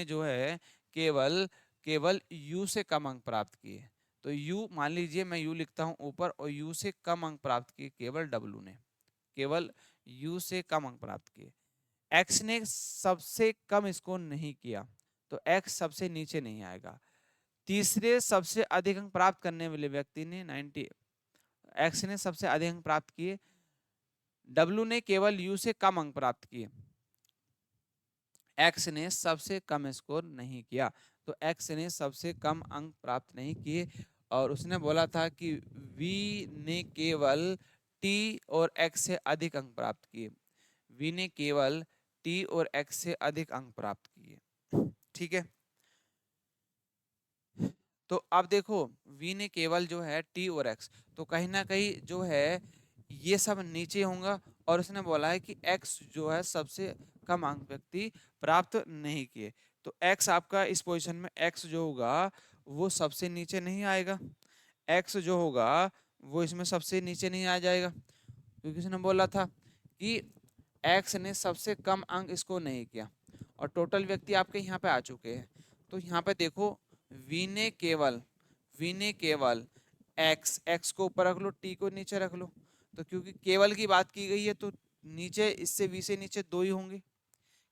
जो है केवल केवल यू से कम अंक प्राप्त किए। तो यू मान लीजिए, मैं यू लिखता हूं ऊपर, और यू से कम अंक प्राप्त किए केवल यू से कम अंक प्राप्त किए। एक्स ने सबसे कम स्कोर नहीं किया, तो एक्स सबसे नीचे नहीं आएगा। तीसरे सबसे अधिक अंक प्राप्त करने वाले व्यक्ति ने 90, एक्स ने सबसे अधिक अंक प्राप्त किए। डब्लू ने केवल यू से कम अंक प्राप्त किए। एक्स ने सबसे कम स्कोर नहीं किया, तो एक्स ने सबसे कम अंक प्राप्त नहीं किए। और उसने बोला था कि वी ने केवल टी और एक्स से अधिक अंक प्राप्त किए। वी ने केवल टी और एक्स से अधिक अंक प्राप्त किए। ठीक है, तो अब देखो, वी ने केवल जो है टी और एक्स, तो कहीं ना कहीं जो है ये सब नीचे होगा। और उसने बोला है कि एक्स जो है सबसे कम अंक व्यक्ति प्राप्त नहीं किए। तो एक्स आपका इस पोजीशन में, एक्स जो होगा वो सबसे नीचे नहीं आएगा। एक्स जो होगा वो इसमें सबसे नीचे नहीं आ जाएगा, क्योंकि उसने बोला था कि एक्स ने सबसे कम अंक इसको नहीं किया। और टोटल व्यक्ति आपके यहाँ पे आ चुके हैं। तो यहाँ पे देखो, वी ने केवल एक्स को ऊपर रख लो, टी को नीचे रख लो। तो क्योंकि केवल की बात की गई है, तो नीचे इससे वी से नीचे 2 ही होंगे।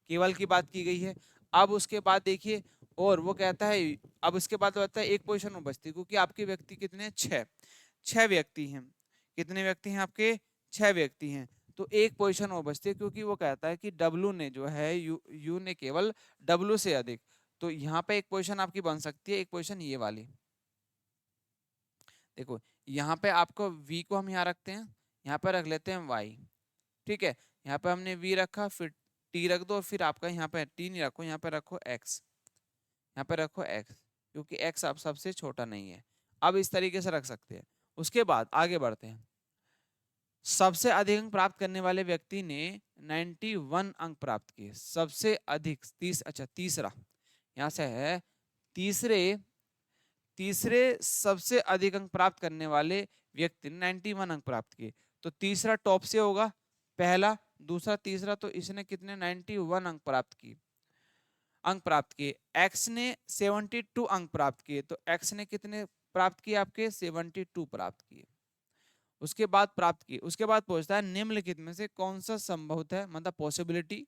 केवल की बात की गई है। अब उसके बाद देखिए, और वो कहता है, अब उसके बाद कहता है एक पोजीशन में बचती, क्योंकि आपके व्यक्ति कितने हैं, 6 व्यक्ति हैं। कितने व्यक्ति हैं आपके, 6 व्यक्ति हैं। तो एक पोजीशन और बचती है, क्योंकि वो कहता है कि डब्लू ने जो है यू ने केवल डब्लू से अधिक। तो यहाँ पे एक पोजीशन आपकी बन सकती है, एक पोजीशन ये वाली। देखो, यहाँ पे आपको v को हम यहाँ रखते हैं, यहाँ पे रख लेते हैं y। ठीक है, यहाँ पे हमने v रखा, फिर t रख दो, और फिर आपका यहाँ पे t नहीं रखो, यहाँ पे रखो x। यहाँ पे रखो x, क्योंकि x आप सबसे छोटा नहीं है। अब इस तरीके से रख सकते हैं। उसके बाद आगे बढ़ते हैं। सबसे अधिक अंक प्राप्त करने वाले व्यक्ति ने 91 अंक प्राप्त किए। सबसे अधिक 30, अच्छा तीसरा यहाँ से है, तीसरे तीसरे सबसे अधिक अंक प्राप्त करने वाले व्यक्ति ने 91 अंक प्राप्त किए। तो तीसरा टॉप से होगा, पहला दूसरा तीसरा, तो इसने कितने 91 अंक प्राप्त किए। एक्स ने 72 अंक प्राप्त किए, तो एक्स ने कितने प्राप्त किए आपके 72 प्राप्त किए। उसके बाद प्राप्त किए, उसके बाद पूछता है निम्नलिखित में से कौन सा संभवतः है, मतलब पॉसिबिलिटी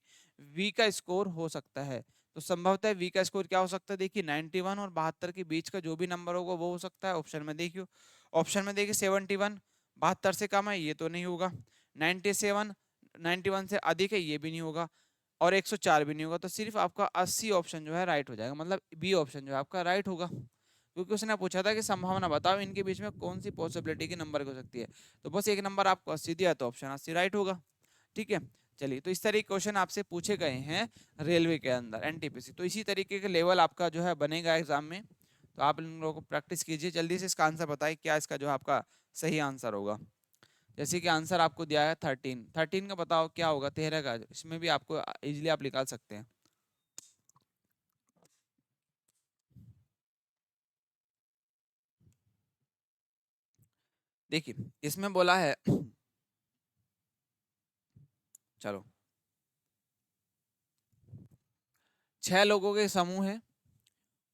वी का स्कोर हो सकता है। तो संभवतः वी का स्कोर क्या हो सकता है, देखिए 91 और 72 के बीच का जो भी नंबर होगा वो हो सकता है। ऑप्शन में देखियो, ऑप्शन में देखिए 71 72 से कम है, ये तो नहीं होगा। 97 91 से अधिक है, ये भी नहीं होगा। और 104 भी नहीं होगा। तो सिर्फ आपका 80 ऑप्शन जो है राइट हो जाएगा, मतलब बी ऑप्शन जो है आपका राइट होगा, क्योंकि उसने पूछा था कि संभावना बताओ इनके बीच में कौन सी पॉसिबिलिटी की नंबर हो सकती है। तो बस एक नंबर आपको 80 दिया, तो ऑप्शन 80 राइट होगा। ठीक है, चलिए, तो इस तरीके के क्वेश्चन आपसे पूछे गए हैं रेलवे के अंदर, एनटीपीसी। तो इसी तरीके के लेवल आपका जो है बनेगा एग्जाम में। तो आप इन लोगों को प्रैक्टिस कीजिए, जल्दी से इसका आंसर बताइए क्या इसका जो है आपका सही आंसर होगा। जैसे कि आंसर आपको दिया है 13, 13 का बताओ क्या होगा, 13 का, इसमें भी आपको इजीली आप निकाल सकते हैं। देखिए इसमें बोला है, चलो 6 लोगों के समूह है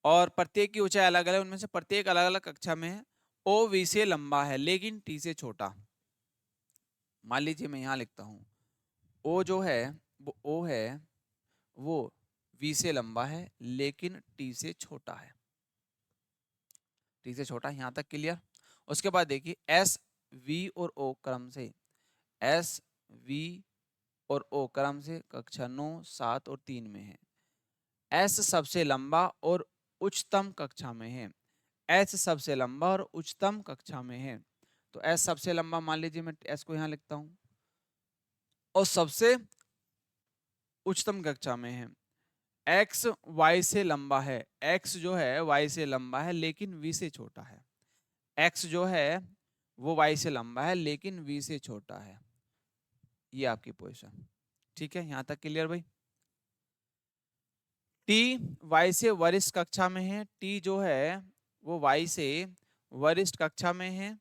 और प्रत्येक की ऊंचाई अलग अलग, उनमें से प्रत्येक अलग अलग कक्षा में है। ओ वी से लंबा है लेकिन टी से छोटा। मान लीजिए मैं यहाँ लिखता हूँ, ओ जो है वो ओ है, वो वी से लंबा है लेकिन टी से छोटा है। टी से छोटा, यहाँ तक क्लियर। उसके बाद देखिए एस वी और ओ क्रम से, एस वी और ओ क्रम से कक्षा 9 7 और 3 में है। एस सबसे लंबा और उच्चतम कक्षा में है। एस सबसे लंबा और उच्चतम कक्षा में है। तो एस सबसे लंबा, मान लीजिए मैं एस को यहाँ लिखता हूँ, और सबसे उच्चतम कक्षा में है। एक्स वाई से लंबा है, एक्स जो है वाई से लंबा है लेकिन वी से छोटा है। एक्स जो है वो वाई से लंबा है लेकिन वी से छोटा है। ये आपकी पोजीशन। ठीक है, यहां तक क्लियर भाई। टी वाई से वरिष्ठ कक्षा में है, टी जो है वो वाई से वरिष्ठ कक्षा में है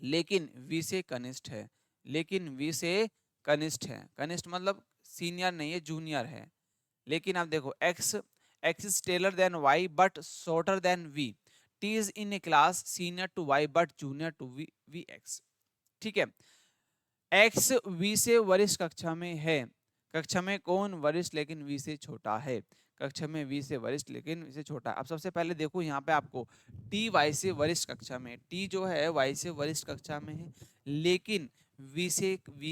लेकिन वी से कनिष्ठ है। लेकिन वी से कनिष्ठ है, कनिष्ठ मतलब सीनियर नहीं है, जूनियर है। लेकिन आप देखो X, X is taller than Y but shorter than V. T is in a class senior to Y but junior to V V X. ठीक है, एक्स वी से वरिष्ठ कक्षा में है। कक्षा में कौन वरिष्ठ लेकिन वी से छोटा है। कक्षा में वी से वरिष्ठ लेकिन वी से छोटा है। अब सबसे पहले देखो यहाँ पे आपको टी वाई से वरिष्ठ कक्षा में, टी जो है वाई से वरिष्ठ कक्षा में है लेकिन वी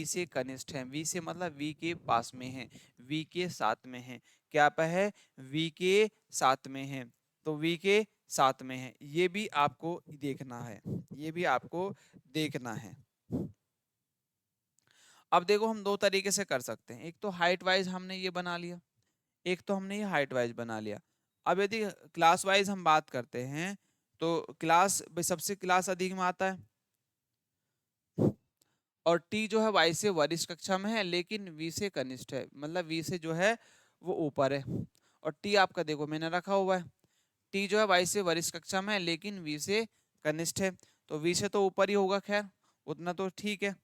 से कनिष्ठ है। वी से मतलब वी के पास में है, वी के साथ में है। क्या पे है, वी के साथ में है। तो वी के साथ में है, ये भी आपको देखना है, ये भी आपको देखना है। अब देखो हम दो तरीके से कर सकते हैं, एक तो हाइट वाइज हमने ये बना लिया, एक तो हमने ये हाइट वाइज बना लिया। अब यदि क्लास वाइज हम बात करते हैं तो क्लास सबसे क्लास अधिक में आता है, और टी जो है वाई से वरिष्ठ कक्षा में है लेकिन वी से कनिष्ठ है, मतलब वी से जो है वो ऊपर है। और टी आपका देखो मैंने रखा हुआ है, टी जो है वाई से वरिष्ठ कक्षा में है लेकिन वी से कनिष्ठ है। तो वी से तो ऊपर ही होगा, खैर उतना तो ठीक है।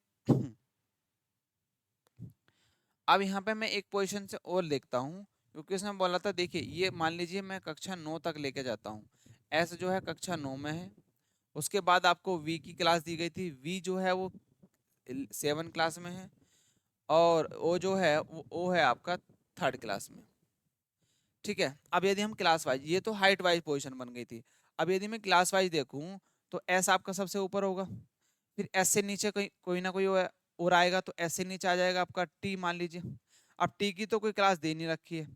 अब यहाँ पे मैं एक पोजीशन से और देखता हूँ, क्योंकि उसने बोला था, देखिए ये मान लीजिए मैं कक्षा 9 तक लेके जाता हूँ। एस जो है कक्षा 9 में है। उसके बाद आपको वी की क्लास दी गई थी, वी जो है वो 7 क्लास में है। और ओ जो है वो ओ है आपका 3rd क्लास में। ठीक है, अब यदि हम क्लास वाइज, ये तो हाइट वाइज पोजीशन बन गई थी। अब यदि मैं क्लास वाइज देखूँ तो एस आपका सबसे ऊपर होगा, फिर एस से नीचे कोई कोई ना कोई और आएगा, तो एस से नीचे आ जाएगा आपका टी, मान लीजिए। अब टी की तो कोई क्लास दे नहीं रखी है,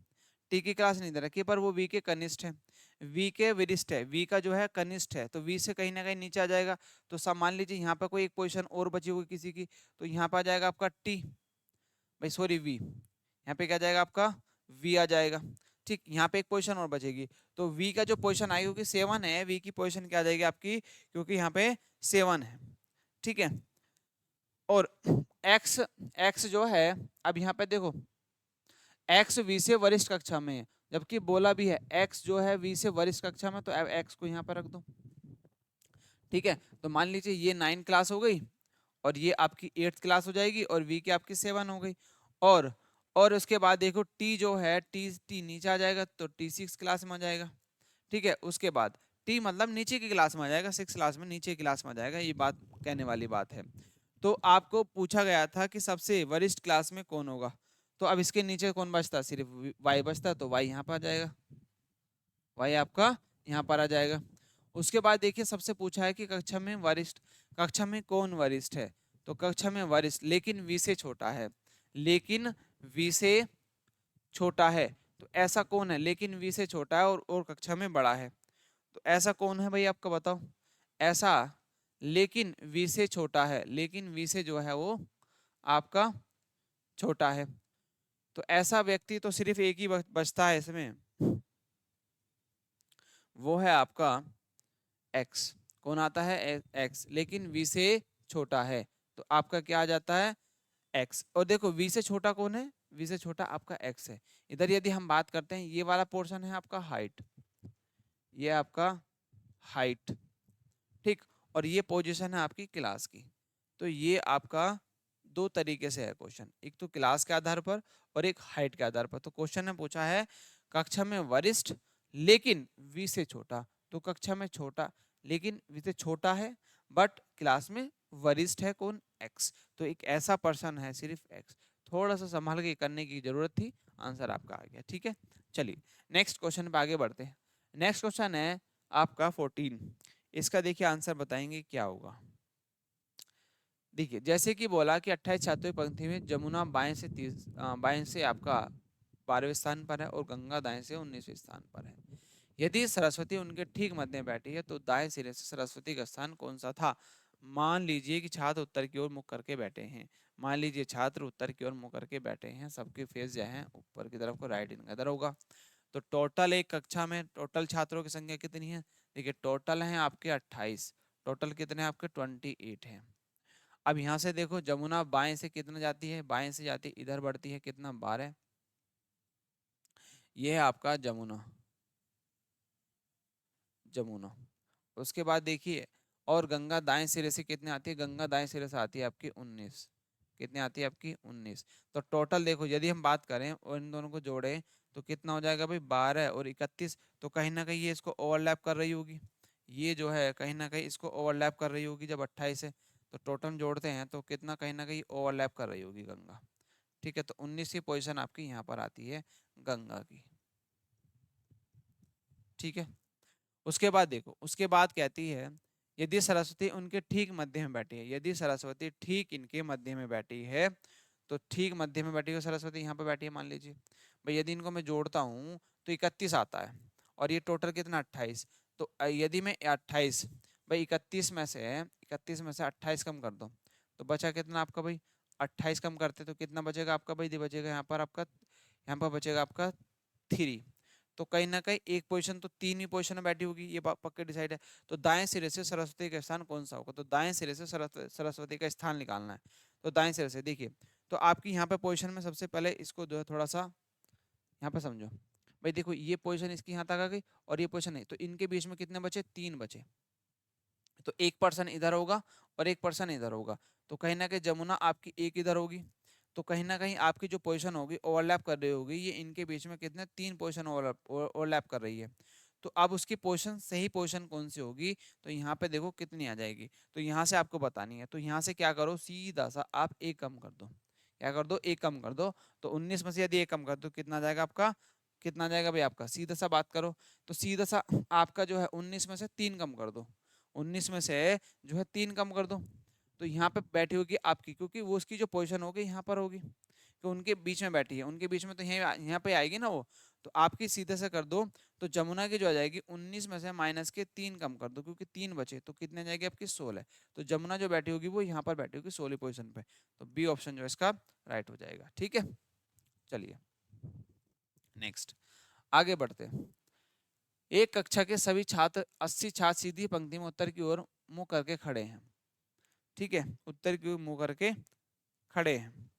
टी की क्लास नहीं दे रखी है, पर वो वी के कनिष्ठ है, वी के वरिष्ठ है, वी का जो है कनिष्ठ है, तो वी से कहीं ना कहीं नीचे आ जाएगा। तो सब मान लीजिए यहाँ पर कोई एक पोजीशन और बची होगी किसी की, तो यहाँ पर आ जाएगा आपका टी, भाई सॉरी वी, यहाँ पे क्या जाएगा आपका वी आ जाएगा। ठीक, यहाँ पे एक पोजीशन और बचेगी, तो वी का जो पोजीशन आएगी, क्योंकि 7 है, वी की पोजीशन क्या आ जाएगी आपकी, क्योंकि यहाँ पे 7 है। ठीक है, और एक्स एक्स जो है, अब यहाँ पे देखो एक्स वी से वरिष्ठ कक्षा में है, जबकि बोला भी है एक्स जो है वी से वरिष्ठ कक्षा में, तो एक्स को यहाँ पर रख दो। ठीक है, तो मान लीजिए ये 9 क्लास हो गई और ये आपकी 8th क्लास हो जाएगी और वी की आपकी 7 हो गई। और और उसके बाद देखो टी जो है टी टी नीचे आ जाएगा तो टी 6 क्लास में आ जाएगा। ठीक है, उसके बाद टी मतलब नीचे की क्लास में आ जाएगा, 6 क्लास में नीचे की क्लास में आ जाएगा, ये बात कहने वाली बात है। तो आपको पूछा गया था कि सबसे वरिष्ठ क्लास में कौन होगा, तो अब इसके नीचे कौन बचता, सिर्फ वाई बचता, तो वाई यहाँ पर आ जाएगा, वाई आपका यहाँ पर आ जाएगा। उसके बाद देखिए सबसे पूछा है कि कक्षा में वरिष्ठ, कक्षा में कौन वरिष्ठ है, तो कक्षा में वरिष्ठ लेकिन वी से छोटा है, लेकिन वी से छोटा है, तो ऐसा कौन है लेकिन वी से छोटा है और कक्षा में बड़ा है, तो ऐसा कौन है भाई आपका बताओ, ऐसा लेकिन वी से छोटा है, लेकिन वी से जो है वो आपका छोटा है, तो ऐसा व्यक्ति तो सिर्फ एक ही बचता है इसमें, वो है आपका एक्स। कौन आता है, एक्स, लेकिन वी से छोटा है, तो आपका क्या आ जाता है, एक्स। और देखो वी से छोटा कौन है, वी से छोटा आपका एक्स है। इधर यदि हम बात करते हैं, ये वाला पोर्शन है आपका हाइट, ये आपका हाइट, ठीक, और ये पोजीशन है आपकी क्लास की। तो ये आपका दो तरीके से है क्वेश्चन, एक तो क्लास के आधार पर और एक हाइट के आधार पर। तो क्वेश्चन ने पूछा है कक्षा में वरिष्ठ लेकिन वी से छोटा, तो कक्षा में छोटा लेकिन वी से छोटा है, बट क्लास में वरिष्ठ है कौन, एक्स, तो एक ऐसा पर्सन है सिर्फ एक्स। थोड़ा सा संभाल के करने की जरूरत थी, आंसर आपका आ गया। ठीक है, चलिए नेक्स्ट क्वेश्चन पे आगे बढ़ते हैं। नेक्स्ट क्वेश्चन है आपका 14, इसका देखिए आंसर बताएंगे क्या होगा। देखिए जैसे कि बोला कि 28 छात्रों की पंक्ति में जमुना बाएं से आपका 12वें स्थान पर है और गंगा दाएं से 19वें स्थान पर है। यदि सरस्वती उनके ठीक मध्य में बैठी है तो दाएं सिरे से सरस्वती का स्थान कौन सा था। मान लीजिए कि छात्र उत्तर की ओर मुख करके बैठे हैं, मान लीजिए छात्र उत्तर की ओर मुख करके बैठे हैं, सबके फेस जो है ऊपर की तरफ को, राइट इनका इधर होगा। तो टोटल एक कक्षा में टोटल छात्रों की संख्या कितनी है, देखिए टोटल है आपके 28, टोटल कितने आपके 28 हैं। अब यहाँ से देखो जमुना बाएं से कितना जाती है, बाएं से जाती है इधर बढ़ती है कितना, 12, ये है आपका जमुना, जमुना। उसके बाद देखिए और गंगा दाएं सिरे से कितने आती है, गंगा दाएं सिरे से आती है आपकी 19, कितने आती है आपकी 19। तो टोटल देखो यदि हम बात करें और इन दोनों को जोड़े तो कितना हो जाएगा भाई, 12 और 31, तो कहीं ना कहीं ये इसको ओवरलैप कर रही होगी, ये जो है कहीं ना कहीं इसको ओवरलैप कर रही होगी जब 28 है, तो टोटल जोड़ते हैं तो कितना कहीं ना कहीं ओवरलैप कर रही होगी गंगा। ठीक है, तो 19वीं पोजीशन आपकी यहाँ पर आती है गंगा की। ठीक है, उसके बाद देखो उसके बाद कहती है यदि सरस्वती उनके ठीक मध्य में बैठी है, यदि सरस्वती ठीक इनके मध्य में बैठी है, तो ठीक मध्य में बैठी है सरस्वती यहाँ पे बैठी है, मान लीजिए भाई यदि इनको मैं जोड़ता हूँ तो 31 आता है और ये टोटल कितना 28, तो यदि मैं 28 भाई 31 में से 28 कम कर दो तो बचा कितना आपका भाई, 28 कम करते तो कितना बचेगा आपका भाई, बचेगा यहाँ पर आपका, यहाँ पर बचेगा आपका 3। तो कहीं ना कहीं एक पोजीशन तो 3 ही पोजीशन में बैठी होगी, ये पक्के डिसाइड है। तो दाएं सिरे से सरस्वती का स्थान कौन सा होगा, तो दाएं सिरे से सरस्वती का स्थान निकालना है। तो दाएं सिरे से देखिए, तो आपकी यहाँ पे पोजीशन में सबसे पहले इसको जो है थोड़ा सा यहाँ पे समझो भाई, देखो ये पोजीशन इसकी यहाँ तक आ गई और ये पोजीशन नहीं, तो इनके बीच में कितने बचे, 3 बचे, तो एक पर्सन इधर होगा और एक पर्सन इधर होगा, तो कहीं ना कहीं जमुना आपकी एक इधर होगी, तो कहीं ना कहीं आपकी जो पोजीशन होगी ओवरलैप कर रही होगी, ये इनके बीच में कितने 3 पोजीशन ओवरलैप कर रही है। तो अब उसकी पोजीशन सही पोजीशन कौन सी होगी, तो यहाँ पे देखो कितनी आ जाएगी, तो यहाँ से आपको बतानी है, तो यहाँ से क्या करो सीधा सा आप एक कम कर दो, क्या कर दो एक कम कर दो, तो 19 में से यदि एक कम कर दो कितना आ जाएगा आपका, कितना आ जाएगा भाई आपका, सीधा सा बात करो, तो सीधा सा आपका जो है 19 में से 3 कम कर दो, 19 में से जो है 3 कम कर दो, तो यहाँ पे बैठी होगी आपकी, क्योंकि वो उसकी जो पोजीशन होगी यहाँ पर होगी, कि उनके बीच में बैठी है, उनके बीच में तो यहाँ पे आएगी ना वो, तो आपकी सीधे से कर दो, तो जमुना की जो आ जाएगी 19 में से माइनस के 3 कम कर दो, क्योंकि 3 बचे तो कितने जाएगी आपकी 16, तो जमुना जो बैठी होगी वो यहाँ पर बैठी होगी 16 पोजीशन पे, तो बी ऑप्शन जो है इसका राइट हो जाएगा। ठीक है, चलिए नेक्स्ट आगे बढ़ते हैं। एक कक्षा के सभी छात्र 80 छात्र सीधी पंक्ति में उत्तर की ओर मुंह करके खड़े हैं। ठीक है, उत्तर की ओर मुंह करके खड़े हैं।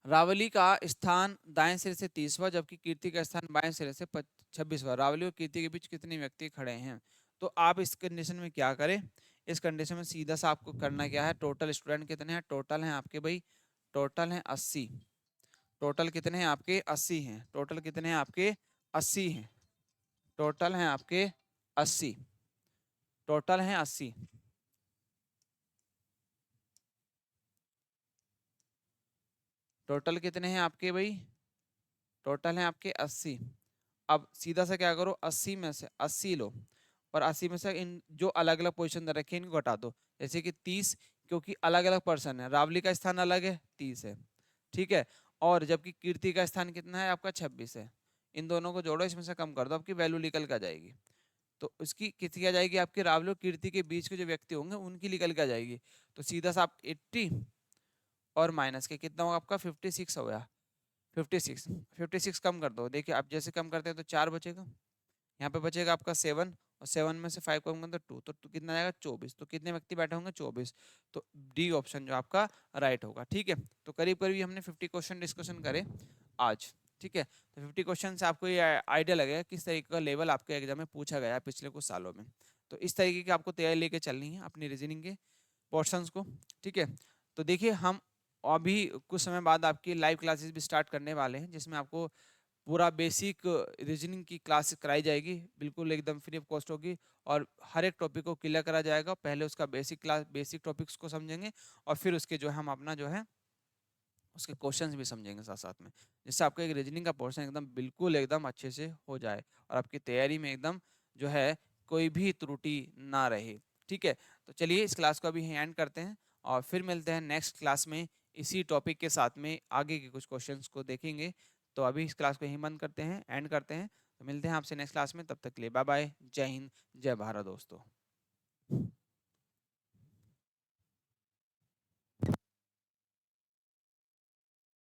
रावली का स्थान दाएं सिरे से 30वां, जबकि कीर्ति का स्थान बाएं सिरे से 26वां। रावली और कीर्ति के बीच कितने व्यक्ति खड़े हैं? तो आप इस कंडीशन में क्या करें? इस कंडीशन में सीधा सा आपको करना क्या है, टोटल स्टूडेंट कितने हैं? टोटल हैं आपके भाई, टोटल हैं 80। टोटल कितने हैं आपके? 80 हैं। टोटल कितने हैं आपके? 80 हैं। टोटल हैं आपके 80। टोटल हैं 80। टोटल कितने हैं आपके भाई? टोटल हैं आपके 80। अब सीधा सा क्या करो, 80 में से 80 लो और 80 में से इन जो अलग अलग पोजीशन दे रखे हैं इनको हटा दो। जैसे कि 30, क्योंकि अलग अलग पर्सन है, रावली का स्थान अलग है 30 है, ठीक है, और जबकि कीर्ति का स्थान कितना है आपका? 26 है। इन दोनों को जोड़ो, इसमें से कम कर दो, आपकी वैल्यू निकल कर जाएगी। तो उसकी कितनी आ जाएगी? आपके रावली और कीर्ति के बीच के जो व्यक्ति होंगे उनकी निकल कर जाएगी। तो सीधा सा आप 80 और माइनस के कितना होगा आपका? 56 हो गया। 56, 56 कम कर दो। देखिए आप जैसे कम करते हैं तो 4 बचेगा, यहाँ पे बचेगा आपका 7, और 7 में से 5 कम कर दो 2, तो कितना आएगा? 24। तो कितने व्यक्ति बैठे होंगे? 24। तो डी ऑप्शन जो आपका राइट होगा। ठीक है, तो करीब करीब हमने 50 क्वेश्चन डिस्कशन करे आज। ठीक है, तो 50 क्वेश्चन से आपको ये आइडिया लगेगा किस तरीके का लेवल आपके एग्जाम में पूछा गया है पिछले कुछ सालों में। तो इस तरीके की आपको तैयारी लेके चलनी है अपनी रीजनिंग के पोर्शंस को। ठीक है, तो देखिए हम अभी कुछ समय बाद आपकी लाइव क्लासेस भी स्टार्ट करने वाले हैं, जिसमें आपको पूरा बेसिक रीजनिंग की क्लास कराई जाएगी, बिल्कुल एकदम फ्री ऑफ कॉस्ट होगी, और हर एक टॉपिक को क्लियर करा जाएगा। पहले उसका बेसिक क्लास, बेसिक टॉपिक्स को समझेंगे, और फिर उसके जो है हम अपना जो है उसके क्वेश्चंस भी समझेंगे साथ साथ में, जिससे आपका एक रीजनिंग का पोर्शन एकदम बिल्कुल एकदम अच्छे से हो जाए और आपकी तैयारी में एकदम जो है कोई भी त्रुटि ना रहे। ठीक है, तो चलिए इस क्लास को अभी एंड करते हैं और फिर मिलते हैं नेक्स्ट क्लास में इसी टॉपिक के साथ में, आगे के कुछ क्वेश्चंस को देखेंगे। तो अभी इस क्लास को यहीं बंद करते हैं, एंड करते हैं। तो मिलते हैं आपसे नेक्स्ट क्लास में, तब तक के लिए बाय बाय, जय हिंद, जय भारत दोस्तों।